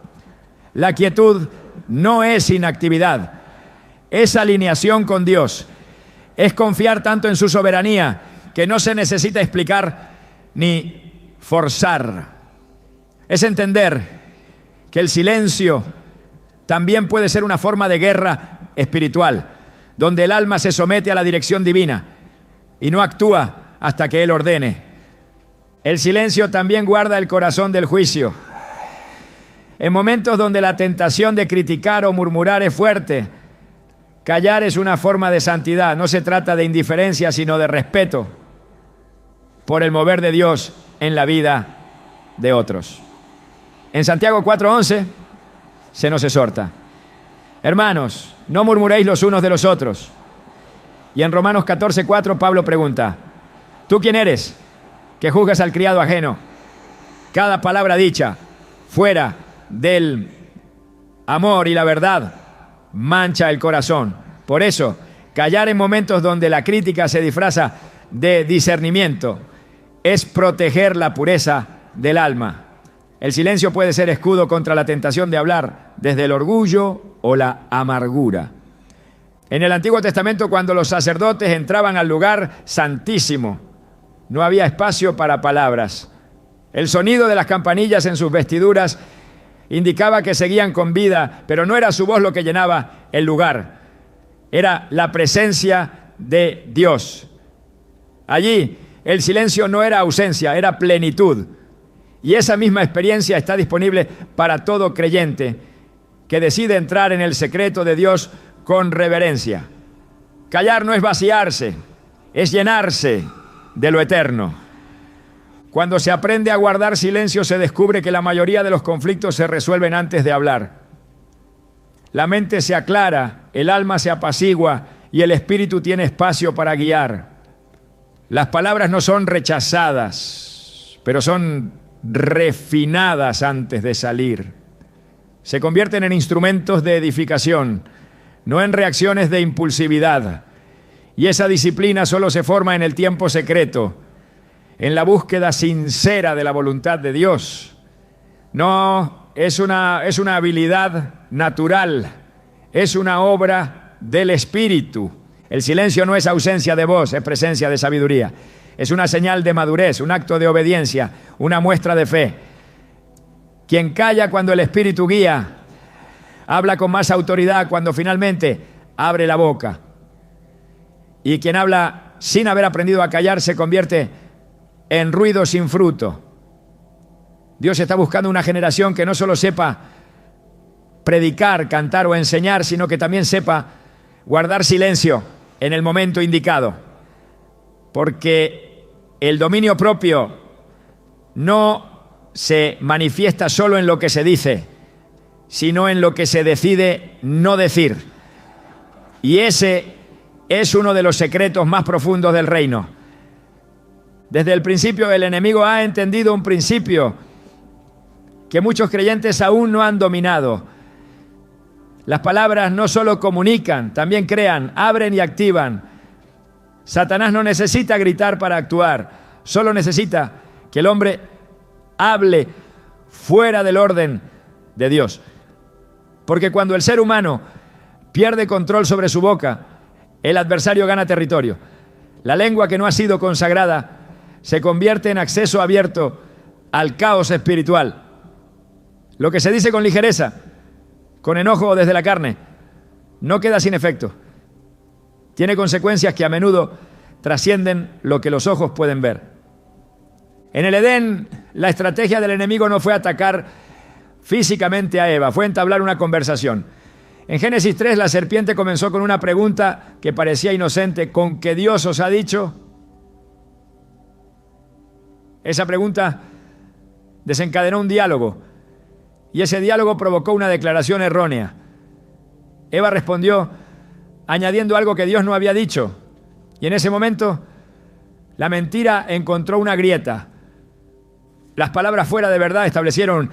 La quietud no es inactividad, es alineación con Dios. Es confiar tanto en su soberanía que no se necesita explicar ni forzar. Es entender que el silencio también puede ser una forma de guerra espiritual, donde el alma se somete a la dirección divina y no actúa hasta que Él ordene. El silencio también guarda el corazón del juicio. En momentos donde la tentación de criticar o murmurar es fuerte, callar es una forma de santidad. No se trata de indiferencia, sino de respeto por el mover de Dios en la vida de otros. En Santiago 4:11 se nos exhorta: hermanos, no murmuréis los unos de los otros. Y en Romanos 14:4 Pablo pregunta: ¿tú quién eres que juzgas al criado ajeno? Cada palabra dicha fuera del amor y la verdad mancha el corazón. Por eso, callar en momentos donde la crítica se disfraza de discernimiento es proteger la pureza del alma. El silencio puede ser escudo contra la tentación de hablar desde el orgullo o la amargura. En el Antiguo Testamento, cuando los sacerdotes entraban al lugar santísimo, no había espacio para palabras. El sonido de las campanillas en sus vestiduras indicaba que seguían con vida, pero no era su voz lo que llenaba el lugar. Era la presencia de Dios. Allí el silencio no era ausencia, era plenitud. Y esa misma experiencia está disponible para todo creyente que decide entrar en el secreto de Dios con reverencia. Callar no es vaciarse, es llenarse de lo eterno. Cuando se aprende a guardar silencio, se descubre que la mayoría de los conflictos se resuelven antes de hablar. La mente se aclara, el alma se apacigua y el espíritu tiene espacio para guiar. Las palabras no son rechazadas, pero son refinadas antes de salir. Se convierten en instrumentos de edificación, no en reacciones de impulsividad. Y esa disciplina solo se forma en el tiempo secreto, en la búsqueda sincera de la voluntad de Dios. No es una habilidad natural, es una obra del Espíritu. El silencio no es ausencia de voz, es presencia de sabiduría. Es una señal de madurez, un acto de obediencia, una muestra de fe. Quien calla cuando el Espíritu guía, habla con más autoridad cuando finalmente abre la boca. Y quien habla sin haber aprendido a callar se convierte en ruido sin fruto. Dios está buscando una generación que no solo sepa predicar, cantar o enseñar, sino que también sepa guardar silencio en el momento indicado. Porque el dominio propio no se manifiesta solo en lo que se dice, sino en lo que se decide no decir. Y ese es uno de los secretos más profundos del reino. Desde el principio el enemigo ha entendido un principio que muchos creyentes aún no han dominado. Las palabras no solo comunican, también crean, abren y activan. Satanás no necesita gritar para actuar, solo necesita que el hombre hable fuera del orden de Dios. Porque cuando el ser humano pierde control sobre su boca, el adversario gana territorio. La lengua que no ha sido consagrada se convierte en acceso abierto al caos espiritual. Lo que se dice con ligereza, con enojo o desde la carne, no queda sin efecto. Tiene consecuencias que a menudo trascienden lo que los ojos pueden ver. En el Edén, la estrategia del enemigo no fue atacar físicamente a Eva, fue entablar una conversación. En Génesis 3, la serpiente comenzó con una pregunta que parecía inocente: ¿con qué Dios os ha dicho? Esa pregunta desencadenó un diálogo, y ese diálogo provocó una declaración errónea. Eva respondió añadiendo algo que Dios no había dicho, y en ese momento la mentira encontró una grieta. Las palabras fuera de verdad establecieron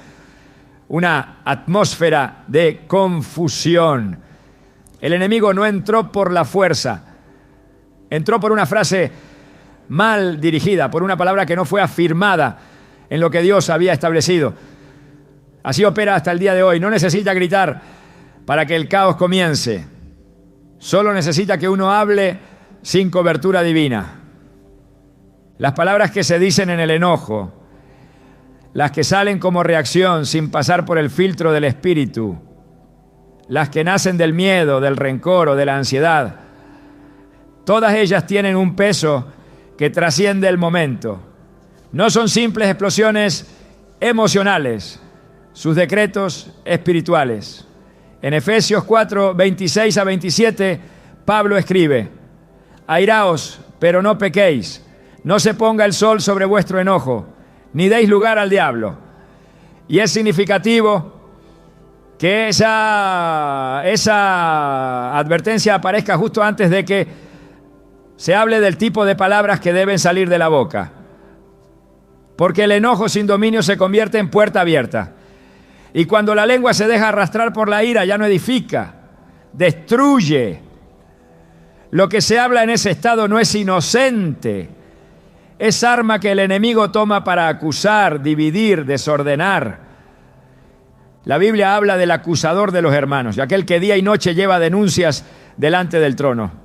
una atmósfera de confusión. El enemigo no entró por la fuerza, entró por una frase mal dirigida, por una palabra que no fue afirmada en lo que Dios había establecido. Así opera hasta el día de hoy. No necesita gritar para que el caos comience. Solo necesita que uno hable sin cobertura divina. Las palabras que se dicen en el enojo, las que salen como reacción sin pasar por el filtro del espíritu, las que nacen del miedo, del rencor o de la ansiedad, todas ellas tienen un peso que trasciende el momento. No son simples explosiones emocionales, sus decretos espirituales. En Efesios 4, 26 a 27, Pablo escribe: airaos, pero no pequéis, no se ponga el sol sobre vuestro enojo, ni deis lugar al diablo. Y es significativo que esa advertencia aparezca justo antes de que se hable del tipo de palabras que deben salir de la boca. Porque el enojo sin dominio se convierte en puerta abierta. Y cuando la lengua se deja arrastrar por la ira, ya no edifica, destruye. Lo que se habla en ese estado no es inocente. Es arma que el enemigo toma para acusar, dividir, desordenar. La Biblia habla del acusador de los hermanos, de aquel que día y noche lleva denuncias delante del trono.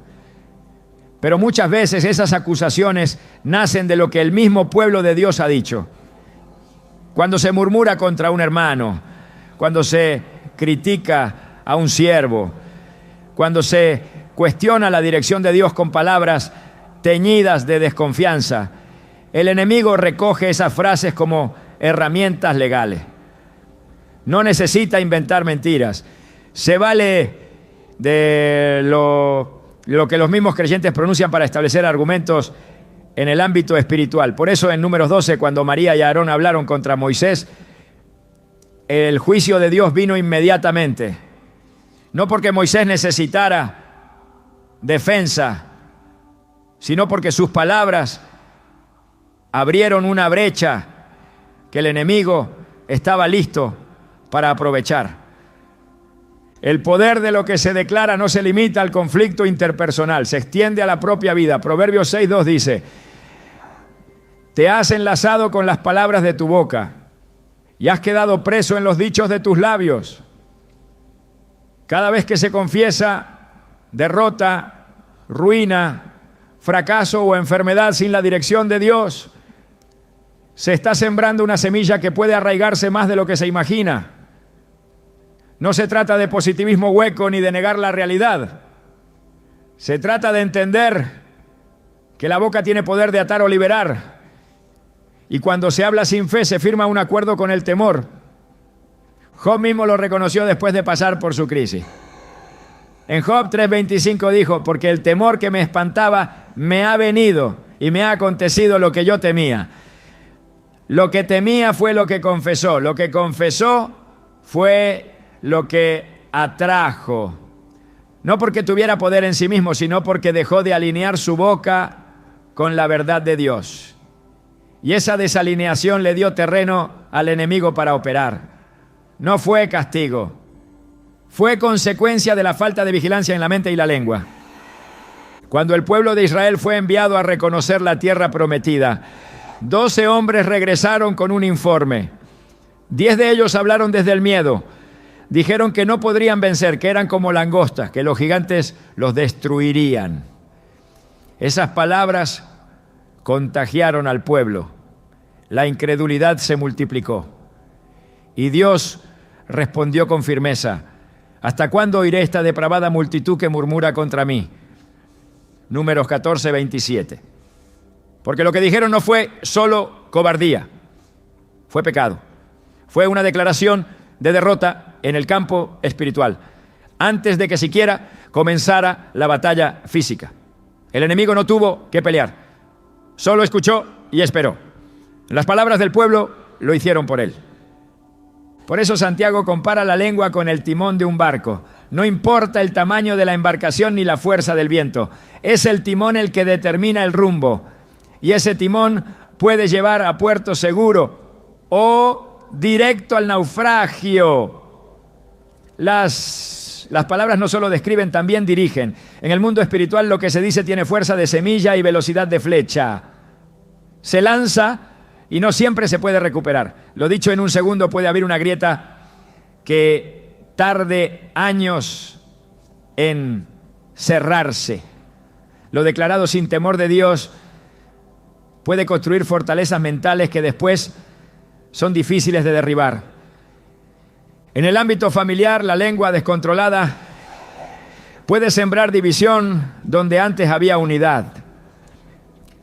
Pero muchas veces esas acusaciones nacen de lo que el mismo pueblo de Dios ha dicho. Cuando se murmura contra un hermano, cuando se critica a un siervo, cuando se cuestiona la dirección de Dios con palabras teñidas de desconfianza, el enemigo recoge esas frases como herramientas legales. No necesita inventar mentiras. Se vale de lo que los mismos creyentes pronuncian para establecer argumentos en el ámbito espiritual. Por eso en Números 12, cuando María y Aarón hablaron contra Moisés, el juicio de Dios vino inmediatamente. No porque Moisés necesitara defensa, sino porque sus palabras abrieron una brecha que el enemigo estaba listo para aprovechar. El poder de lo que se declara no se limita al conflicto interpersonal, se extiende a la propia vida. Proverbios 6:2 dice: te has enlazado con las palabras de tu boca y has quedado preso en los dichos de tus labios. Cada vez que se confiesa derrota, ruina, fracaso o enfermedad sin la dirección de Dios, se está sembrando una semilla que puede arraigarse más de lo que se imagina. No se trata de positivismo hueco ni de negar la realidad. Se trata de entender que la boca tiene poder de atar o liberar. Y cuando se habla sin fe, se firma un acuerdo con el temor. Job mismo lo reconoció después de pasar por su crisis. En Job 3:25 dijo: porque el temor que me espantaba me ha venido y me ha acontecido lo que yo temía. Lo que temía fue lo que confesó. Lo que confesó fue lo que atrajo. No porque tuviera poder en sí mismo, sino porque dejó de alinear su boca con la verdad de Dios. Y esa desalineación le dio terreno al enemigo para operar. No fue castigo, fue consecuencia de la falta de vigilancia en la mente y la lengua. Cuando el pueblo de Israel fue enviado a reconocer la tierra prometida, 12 hombres regresaron con un informe. 10 de ellos hablaron desde el miedo. Dijeron que no podrían vencer, que eran como langostas, que los gigantes los destruirían. Esas palabras contagiaron al pueblo. La incredulidad se multiplicó. Y Dios respondió con firmeza: ¿hasta cuándo oiré esta depravada multitud que murmura contra mí? Números 14:27. Porque lo que dijeron no fue solo cobardía, fue pecado. Fue una declaración de derrota en el campo espiritual, antes de que siquiera comenzara la batalla física. El enemigo no tuvo que pelear, solo escuchó y esperó. Las palabras del pueblo lo hicieron por él. Por eso Santiago compara la lengua con el timón de un barco. No importa el tamaño de la embarcación ni la fuerza del viento, es el timón el que determina el rumbo. Y ese timón puede llevar a puerto seguro o directo al naufragio. Las palabras no solo describen, también dirigen. En el mundo espiritual lo que se dice tiene fuerza de semilla y velocidad de flecha. Se lanza y no siempre se puede recuperar. Lo dicho en un segundo puede haber una grieta que tarde años en cerrarse. Lo declarado sin temor de Dios puede construir fortalezas mentales que después son difíciles de derribar. En el ámbito familiar, la lengua descontrolada puede sembrar división donde antes había unidad.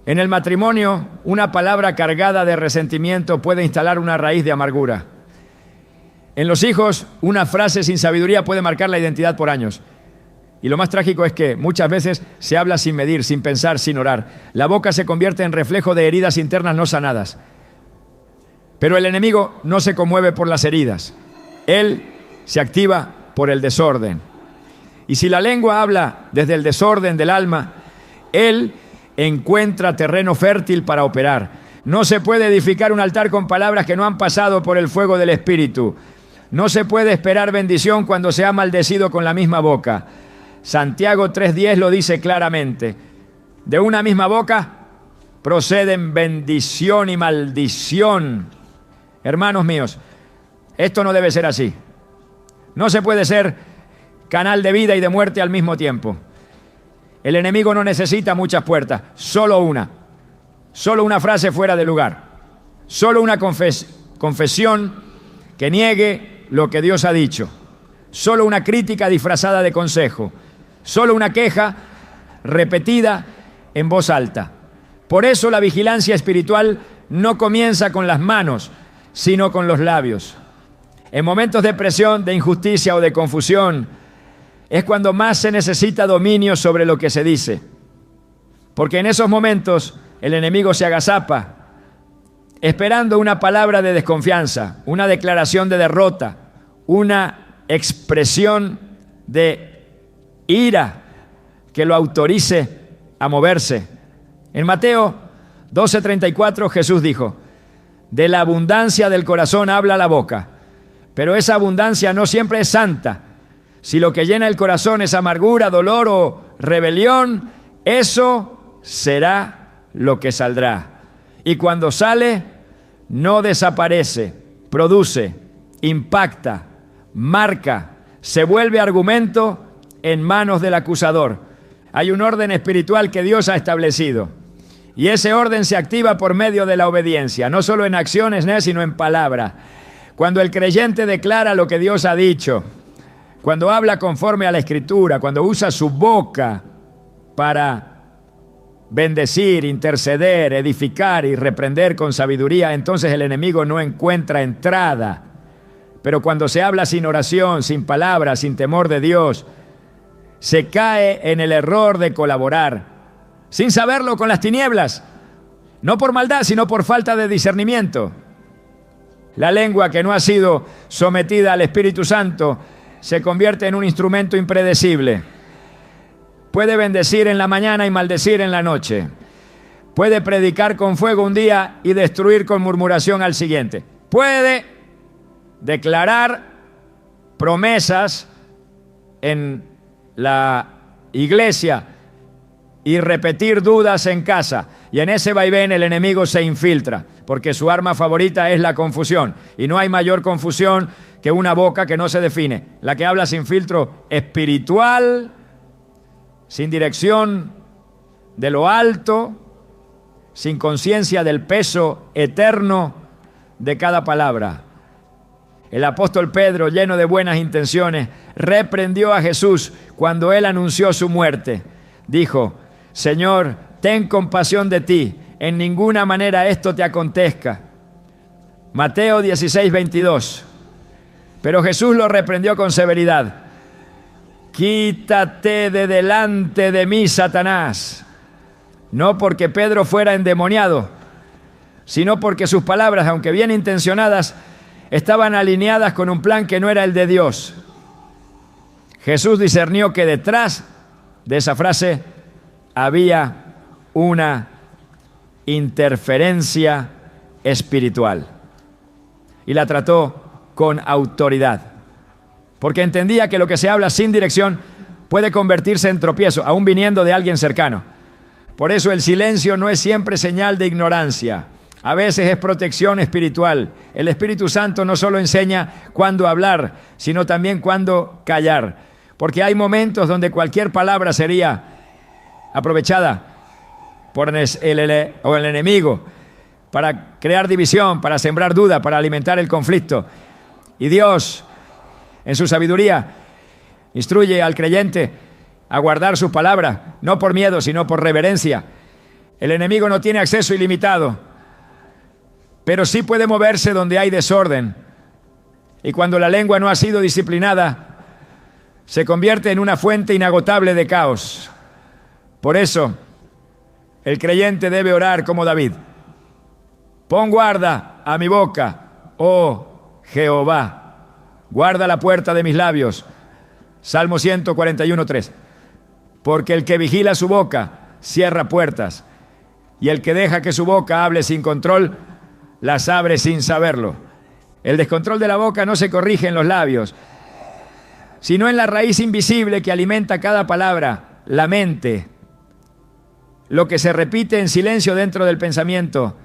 En el matrimonio, una palabra cargada de resentimiento puede instalar una raíz de amargura. En los hijos, una frase sin sabiduría puede marcar la identidad por años. Y lo más trágico es que muchas veces se habla sin medir, sin pensar, sin orar. La boca se convierte en reflejo de heridas internas no sanadas. Pero el enemigo no se conmueve por las heridas. Él se activa por el desorden. Y si la lengua habla desde el desorden del alma, él encuentra terreno fértil para operar. No se puede edificar un altar con palabras que no han pasado por el fuego del Espíritu. No se puede esperar bendición cuando se ha maldecido con la misma boca. Santiago 3:10 lo dice claramente. De una misma boca proceden bendición y maldición. Hermanos míos, esto no debe ser así. No se puede ser canal de vida y de muerte al mismo tiempo. El enemigo no necesita muchas puertas, solo una. Solo una frase fuera de lugar. Solo una confesión que niegue lo que Dios ha dicho. Solo una crítica disfrazada de consejo. Solo una queja repetida en voz alta. Por eso la vigilancia espiritual no comienza con las manos, sino con los labios. En momentos de presión, de injusticia o de confusión, es cuando más se necesita dominio sobre lo que se dice. Porque en esos momentos el enemigo se agazapa, esperando una palabra de desconfianza, una declaración de derrota, una expresión de ira que lo autorice a moverse. En Mateo 12:34 Jesús dijo: de la abundancia del corazón habla la boca, pero esa abundancia no siempre es santa. Si lo que llena el corazón es amargura, dolor o rebelión, eso será lo que saldrá. Y cuando sale, no desaparece, produce, impacta, marca, se vuelve argumento en manos del acusador. Hay un orden espiritual que Dios ha establecido. Y ese orden se activa por medio de la obediencia, no solo en acciones, sino en palabra. Cuando el creyente declara lo que Dios ha dicho, cuando habla conforme a la Escritura, cuando usa su boca para bendecir, interceder, edificar y reprender con sabiduría, entonces el enemigo no encuentra entrada. Pero cuando se habla sin oración, sin palabras, sin temor de Dios, se cae en el error de colaborar, sin saberlo, con las tinieblas, no por maldad, sino por falta de discernimiento. La lengua que no ha sido sometida al Espíritu Santo se convierte en un instrumento impredecible. Puede bendecir en la mañana y maldecir en la noche. Puede predicar con fuego un día y destruir con murmuración al siguiente. Puede declarar promesas en la iglesia y repetir dudas en casa. Y en ese vaivén el enemigo se infiltra, porque su arma favorita es la confusión. Y no hay mayor confusión que una boca que no se define. La que habla sin filtro espiritual, sin dirección de lo alto, sin conciencia del peso eterno de cada palabra. El apóstol Pedro, lleno de buenas intenciones, reprendió a Jesús cuando él anunció su muerte. Dijo: Señor, ten compasión de ti, en ninguna manera esto te acontezca. Mateo 16:22. Pero Jesús lo reprendió con severidad. Quítate de delante de mí, Satanás. No porque Pedro fuera endemoniado, sino porque sus palabras, aunque bien intencionadas, estaban alineadas con un plan que no era el de Dios. Jesús discernió que detrás de esa frase había una interferencia espiritual y la trató con autoridad, porque entendía que lo que se habla sin dirección puede convertirse en tropiezo, aún viniendo de alguien cercano. Por eso el silencio no es siempre señal de ignorancia. A veces es protección espiritual. El Espíritu Santo no solo enseña cuándo hablar, sino también cuándo callar. Porque hay momentos donde cualquier palabra sería aprovechada por el enemigo para crear división, para sembrar duda, para alimentar el conflicto. Y Dios, en su sabiduría, instruye al creyente a guardar sus palabras, no por miedo, sino por reverencia. El enemigo no tiene acceso ilimitado, pero sí puede moverse donde hay desorden. Y cuando la lengua no ha sido disciplinada, se convierte en una fuente inagotable de caos. Por eso, el creyente debe orar como David. Pon guarda a mi boca, oh Jehová. Guarda la puerta de mis labios. Salmo 141:3. Porque el que vigila su boca cierra puertas, y el que deja que su boca hable sin control, las abre sin saberlo. El descontrol de la boca no se corrige en los labios, sino en la raíz invisible que alimenta cada palabra, la mente. Lo que se repite en silencio dentro del pensamiento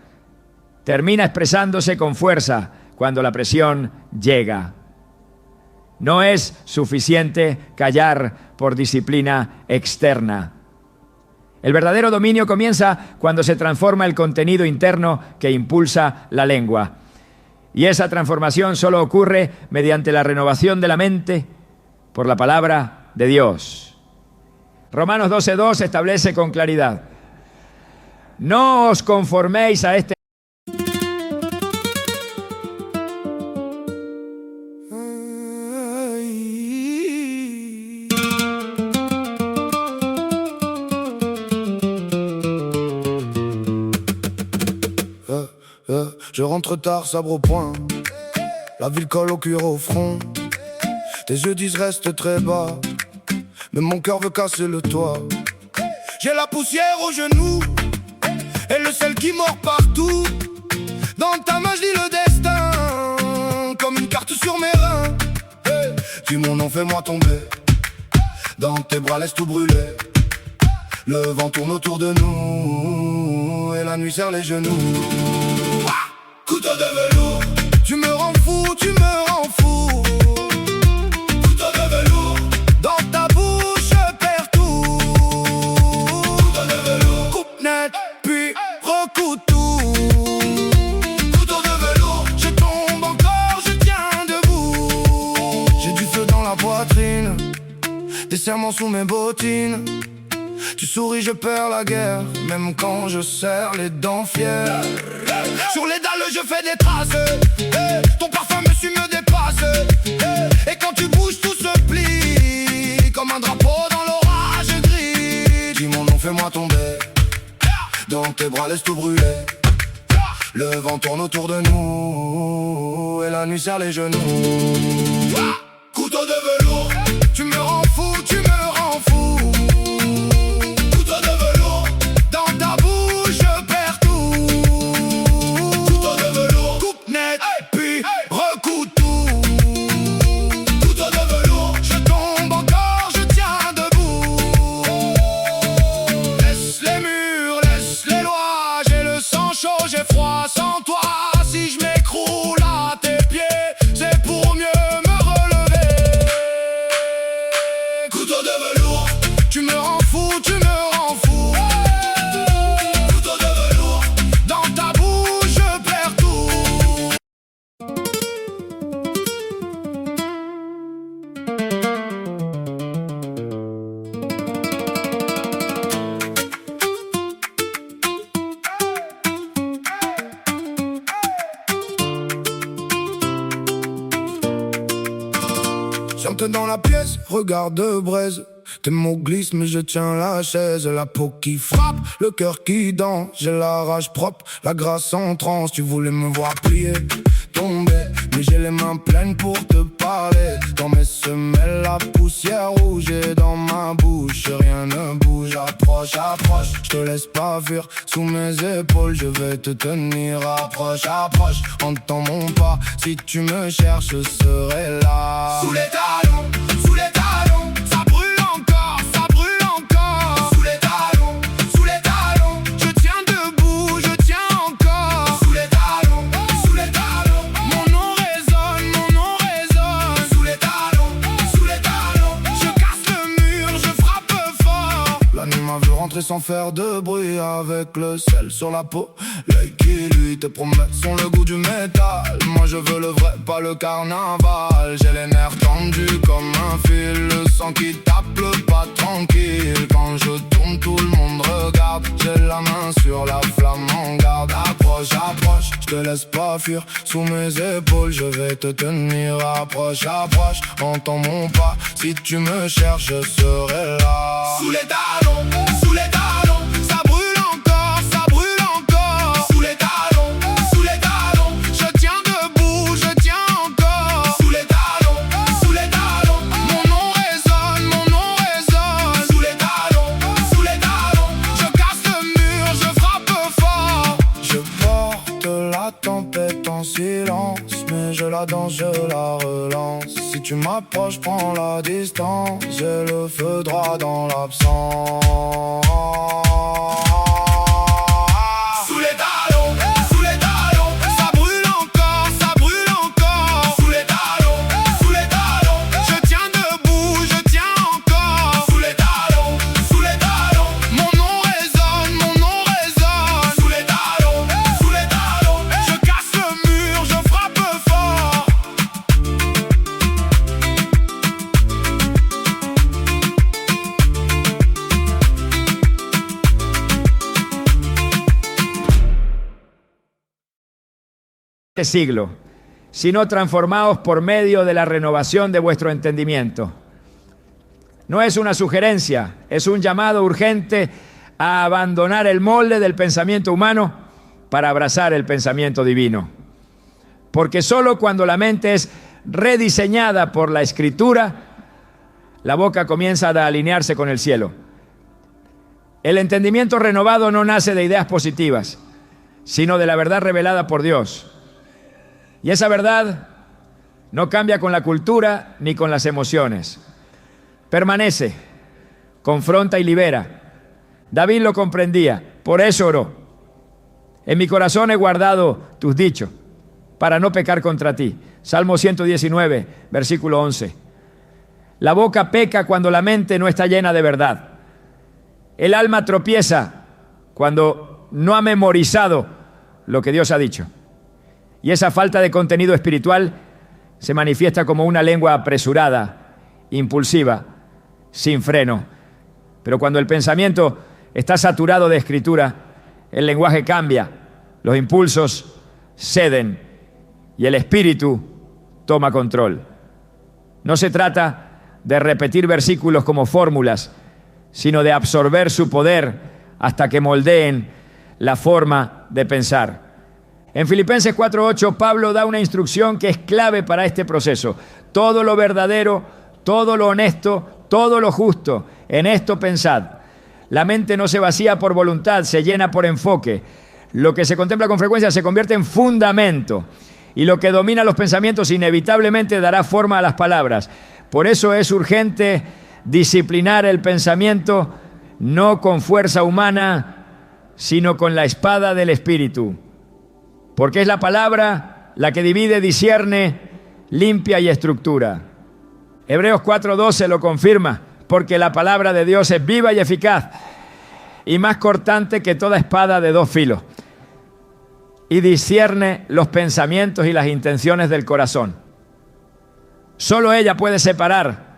termina expresándose con fuerza cuando la presión llega. No es suficiente callar por disciplina externa. El verdadero dominio comienza cuando se transforma el contenido interno que impulsa la lengua. Y esa transformación solo ocurre mediante la renovación de la mente por la palabra de Dios. Romanos 12:2 establece con claridad: no os conforméis a este Je rentre tard, sabre au poing. La ville colle au cuir au front. Tes yeux disent reste très bas, mais mon cœur veut casser le toit. J'ai la poussière aux genoux et le sel qui mord partout. Dans ta main je lis le destin comme une carte sur mes reins. Hey, dis mon nom, fais-moi tomber. Dans tes bras laisse tout brûler. Le vent tourne autour de nous et la nuit serre les genoux. Couteau de velours. Tu me rends fou, tu me rends fou. Couteau de velours. Dans ta bouche je perds tout. Couteau de velours. Coupe net, puis recoue tout. Couteau de velours. Je tombe encore, je tiens debout. J'ai du feu dans la poitrine, des serments sous mes bottines. Tu souris, je perds la guerre, même quand je serre les dents fières. Sur les dalles, je fais des traces. Ton parfum, monsieur, me dépasse. Et quand tu bouges, tout se plie comme un drapeau dans l'orage gris. Dis mon nom, fais-moi tomber. Dans tes bras, laisse tout brûler. Le vent tourne autour de nous et la nuit serre les genoux. Couteau de velours. Tu me rends fou, tu me rends fou. J'entre dans la pièce, regarde braise. Tes mots glissent mais je tiens la chaise. La peau qui frappe, le cœur qui danse. J'ai la rage propre, la grâce en transe. Tu voulais me voir plier, tomber, mais j'ai les mains pleines pour te parler. Dans mes semelles, la poussière rouge et dans ma bouche rien ne bouge. Approche, approche, je te laisse pas fuir. Sous mes épaules, je vais te tenir. Approche, approche, entends mon pas. Si tu me cherches, je serai là. Sous les talons, sous les talons. Ça brûle encore, ça brûle encore. Sous les talons, sous les talons. Je tiens debout, je tiens encore. Sous les talons, sous les talons. Mon nom résonne, mon nom résonne. Sous les talons, sous les talons. Je casse le mur, je frappe fort. La nuit m'a vu rentrer sans faire de bruit. Avec le sel sur la peau, l'œil qui lui te promet sont le goût du métal. Moi je veux le vrai, pas le carnaval. J'ai les nerfs tendus comme un fil. Le sang qui tape, le pas tranquille. Quand je tourne, tout le monde regarde. J'ai la main sur la flamme en garde. Approche, approche, je te laisse pas fuir. Sous mes épaules, je vais te tenir. Approche, approche, entends mon pas. Si tu me cherches, je serai là. Sous les talons, sous les talons. Ça brûle encore, ça brûle encore. Sous les talons, sous les talons. Je tiens debout, je tiens encore. Sous les talons, sous les talons. Mon nom résonne, mon nom résonne. Sous les talons, sous les talons. Je casse le mur, je frappe fort. Je porte la tempête en silence, mais je la danse, je la relance. Si tu m'approches, prends la distance. J'ai le feu droit dans l'absence. Sous les talons, sous les talons. Ça brûle encore, ça brûle encore. Sous les talons, sous les talons. Je tiens debout, je tiens encore. Sous les talons, sous les talons. Mon nom résonne, mon nom résonne. Sous les talons, sous les talons. Je casse le mur, je frappe fort. Siglo, sino transformaos por medio de la renovación de vuestro entendimiento. No es una sugerencia, es un llamado urgente a abandonar el molde del pensamiento humano para abrazar el pensamiento divino. Porque solo cuando la mente es rediseñada por la Escritura, la boca comienza a alinearse con el cielo. El entendimiento renovado no nace de ideas positivas, sino de la verdad revelada por Dios. Y esa verdad no cambia con la cultura ni con las emociones. Permanece, confronta y libera. David lo comprendía, por eso oró. En mi corazón he guardado tus dichos, para no pecar contra ti. Salmo 119, versículo 11. La boca peca cuando la mente no está llena de verdad. El alma tropieza cuando no ha memorizado lo que Dios ha dicho. Y esa falta de contenido espiritual se manifiesta como una lengua apresurada, impulsiva, sin freno. Pero cuando el pensamiento está saturado de escritura, el lenguaje cambia, los impulsos ceden y el espíritu toma control. No se trata de repetir versículos como fórmulas, sino de absorber su poder hasta que moldeen la forma de pensar. En Filipenses 4:8, Pablo da una instrucción que es clave para este proceso. Todo lo verdadero, todo lo honesto, todo lo justo, en esto pensad. La mente no se vacía por voluntad, se llena por enfoque. Lo que se contempla con frecuencia se convierte en fundamento. Y lo que domina los pensamientos inevitablemente dará forma a las palabras. Por eso es urgente disciplinar el pensamiento, no con fuerza humana, sino con la espada del Espíritu. Porque es la palabra la que divide, discierne, limpia y estructura. Hebreos 4:12 lo confirma, porque la palabra de Dios es viva y eficaz, y más cortante que toda espada de dos filos, y discierne los pensamientos y las intenciones del corazón. Solo ella puede separar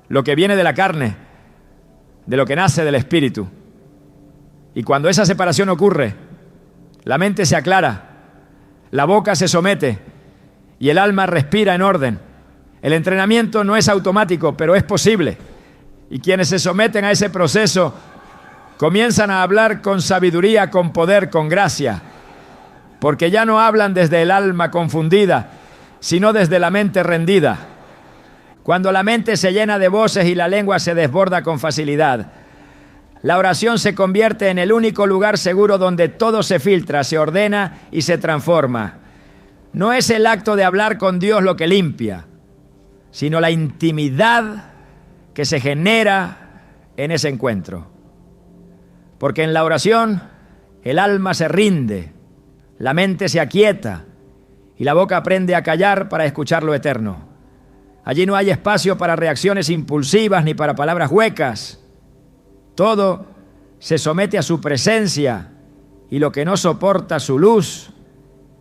lo que viene de la carne de lo que nace del Espíritu. Y cuando esa separación ocurre, la mente se aclara, la boca se somete y el alma respira en orden. El entrenamiento no es automático, pero es posible. Y quienes se someten a ese proceso comienzan a hablar con sabiduría, con poder, con gracia, porque ya no hablan desde el alma confundida, sino desde la mente rendida. Cuando la mente se llena de voces y la lengua se desborda con facilidad, la oración se convierte en el único lugar seguro donde todo se filtra, se ordena y se transforma. No es el acto de hablar con Dios lo que limpia, sino la intimidad que se genera en ese encuentro. Porque en la oración el alma se rinde, la mente se aquieta y la boca aprende a callar para escuchar lo eterno. Allí no hay espacio para reacciones impulsivas ni para palabras huecas. Todo se somete a su presencia y lo que no soporta su luz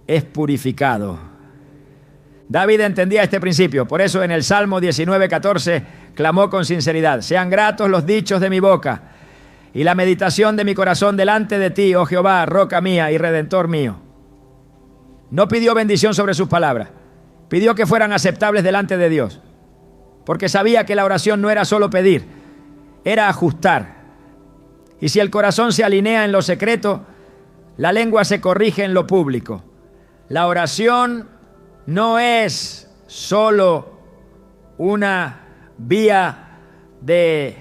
es purificado. David entendía este principio, por eso en el Salmo 19:14 clamó con sinceridad: sean gratos los dichos de mi boca y la meditación de mi corazón delante de ti, oh Jehová, roca mía y redentor mío. No pidió bendición sobre sus palabras, pidió que fueran aceptables delante de Dios, porque sabía que la oración no era solo pedir, era ajustar. Y si el corazón se alinea en lo secreto, la lengua se corrige en lo público. La oración no es solo una vía de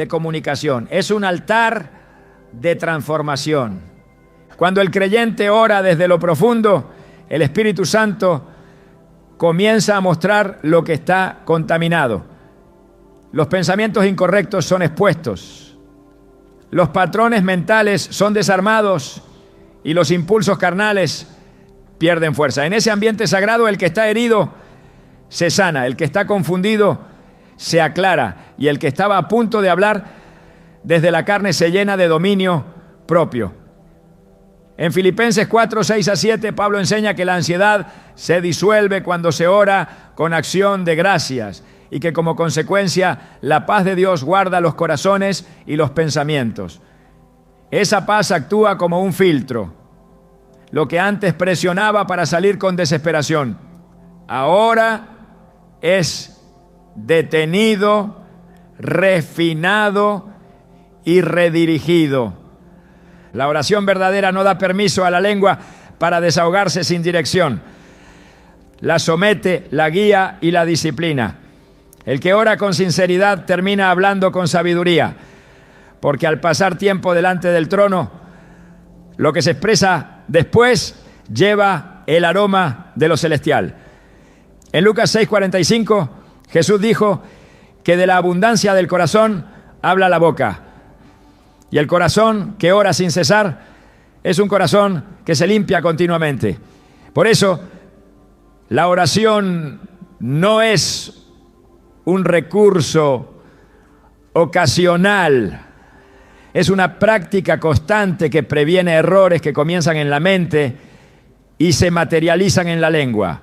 comunicación, es un altar de transformación. Cuando el creyente ora desde lo profundo, el Espíritu Santo comienza a mostrar lo que está contaminado. Los pensamientos incorrectos son expuestos, los patrones mentales son desarmados y los impulsos carnales pierden fuerza. En ese ambiente sagrado, el que está herido se sana, el que está confundido se aclara y el que estaba a punto de hablar desde la carne se llena de dominio propio. En Filipenses 4:6-7, Pablo enseña que la ansiedad se disuelve cuando se ora con acción de gracias y que como consecuencia la paz de Dios guarda los corazones y los pensamientos. Esa paz actúa como un filtro. Lo que antes presionaba para salir con desesperación, ahora es detenido, refinado y redirigido. La oración verdadera no da permiso a la lengua para desahogarse sin dirección. La somete, la guía y la disciplina. El que ora con sinceridad termina hablando con sabiduría, porque al pasar tiempo delante del trono, lo que se expresa después lleva el aroma de lo celestial. En Lucas 6:45, Jesús dijo que de la abundancia del corazón habla la boca. Y el corazón que ora sin cesar es un corazón que se limpia continuamente. Por eso, la oración no es un recurso ocasional. Es una práctica constante que previene errores que comienzan en la mente y se materializan en la lengua.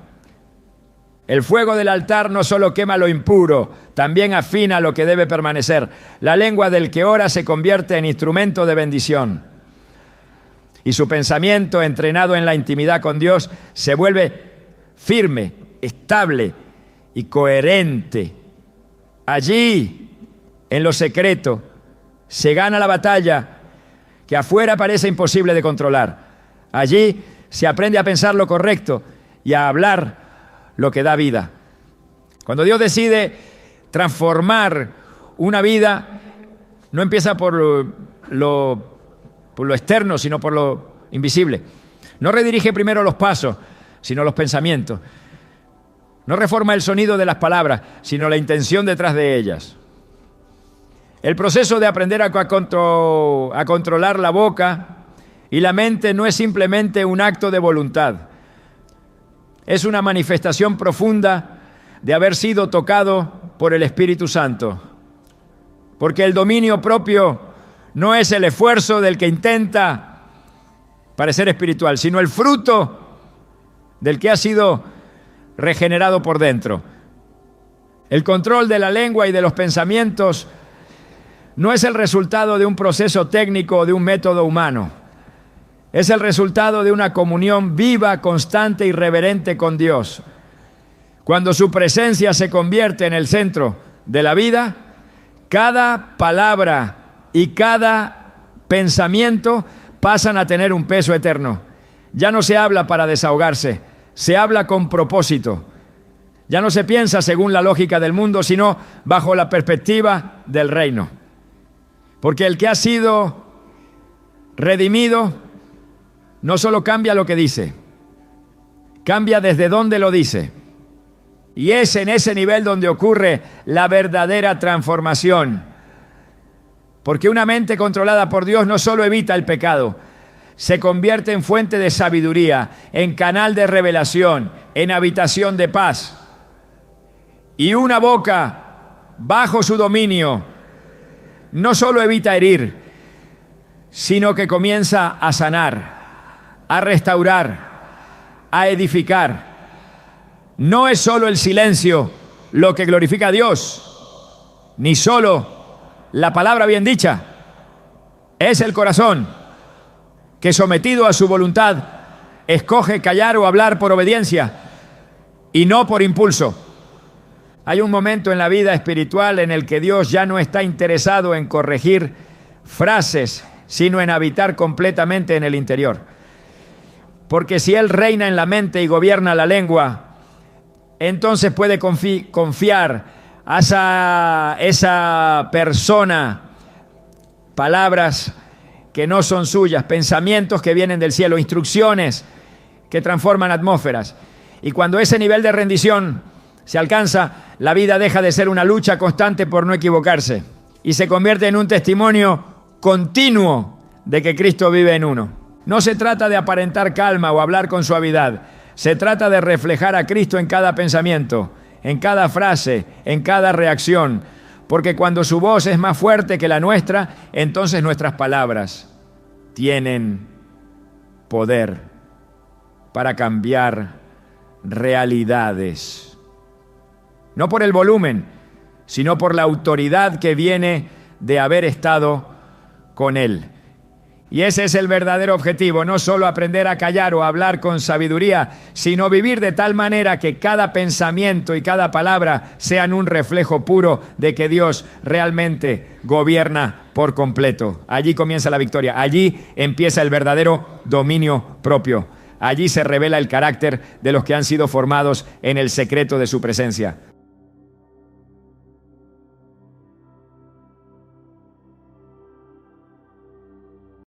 El fuego del altar no solo quema lo impuro, también afina lo que debe permanecer. La lengua del que ora se convierte en instrumento de bendición. Y su pensamiento, entrenado en la intimidad con Dios, se vuelve firme, estable y coherente. Allí, en lo secreto, se gana la batalla que afuera parece imposible de controlar. Allí se aprende a pensar lo correcto y a hablar lo que da vida. Cuando Dios decide transformar una vida, no empieza por lo externo, sino por lo invisible. No redirige primero los pasos, sino los pensamientos. No reforma el sonido de las palabras, sino la intención detrás de ellas. El proceso de aprender a controlar la boca y la mente no es simplemente un acto de voluntad. Es una manifestación profunda de haber sido tocado por el Espíritu Santo. Porque el dominio propio no es el esfuerzo del que intenta parecer espiritual, sino el fruto del que ha sido regenerado por dentro. El control de la lengua y de los pensamientos no es el resultado de un proceso técnico o de un método humano. Es el resultado de una comunión viva, constante y reverente con Dios. Cuando su presencia se convierte en el centro de la vida, cada palabra y cada pensamiento pasan a tener un peso eterno. Ya no se habla para desahogarse, se habla con propósito. Ya no se piensa según la lógica del mundo, sino bajo la perspectiva del reino. Porque el que ha sido redimido no solo cambia lo que dice, cambia desde dónde lo dice. Y es en ese nivel donde ocurre la verdadera transformación. Porque una mente controlada por Dios no solo evita el pecado, se convierte en fuente de sabiduría, en canal de revelación, en habitación de paz. Y una boca bajo su dominio no solo evita herir, sino que comienza a sanar, a restaurar, a edificar. No es solo el silencio lo que glorifica a Dios, ni solo la palabra bien dicha. Es el corazón que, sometido a su voluntad, escoge callar o hablar por obediencia y no por impulso. Hay un momento en la vida espiritual en el que Dios ya no está interesado en corregir frases, sino en habitar completamente en el interior. Porque si Él reina en la mente y gobierna la lengua, entonces puede confiar a esa persona palabras que no son suyas, pensamientos que vienen del cielo, instrucciones que transforman atmósferas. Y cuando ese nivel de rendición se alcanza, la vida deja de ser una lucha constante por no equivocarse y se convierte en un testimonio continuo de que Cristo vive en uno. No se trata de aparentar calma o hablar con suavidad. Se trata de reflejar a Cristo en cada pensamiento, en cada frase, en cada reacción. Porque cuando su voz es más fuerte que la nuestra, entonces nuestras palabras tienen poder para cambiar realidades. No por el volumen, sino por la autoridad que viene de haber estado con Él. Y ese es el verdadero objetivo, no solo aprender a callar o hablar con sabiduría, sino vivir de tal manera que cada pensamiento y cada palabra sean un reflejo puro de que Dios realmente gobierna por completo. Allí comienza la victoria, allí empieza el verdadero dominio propio. Allí se revela el carácter de los que han sido formados en el secreto de su presencia.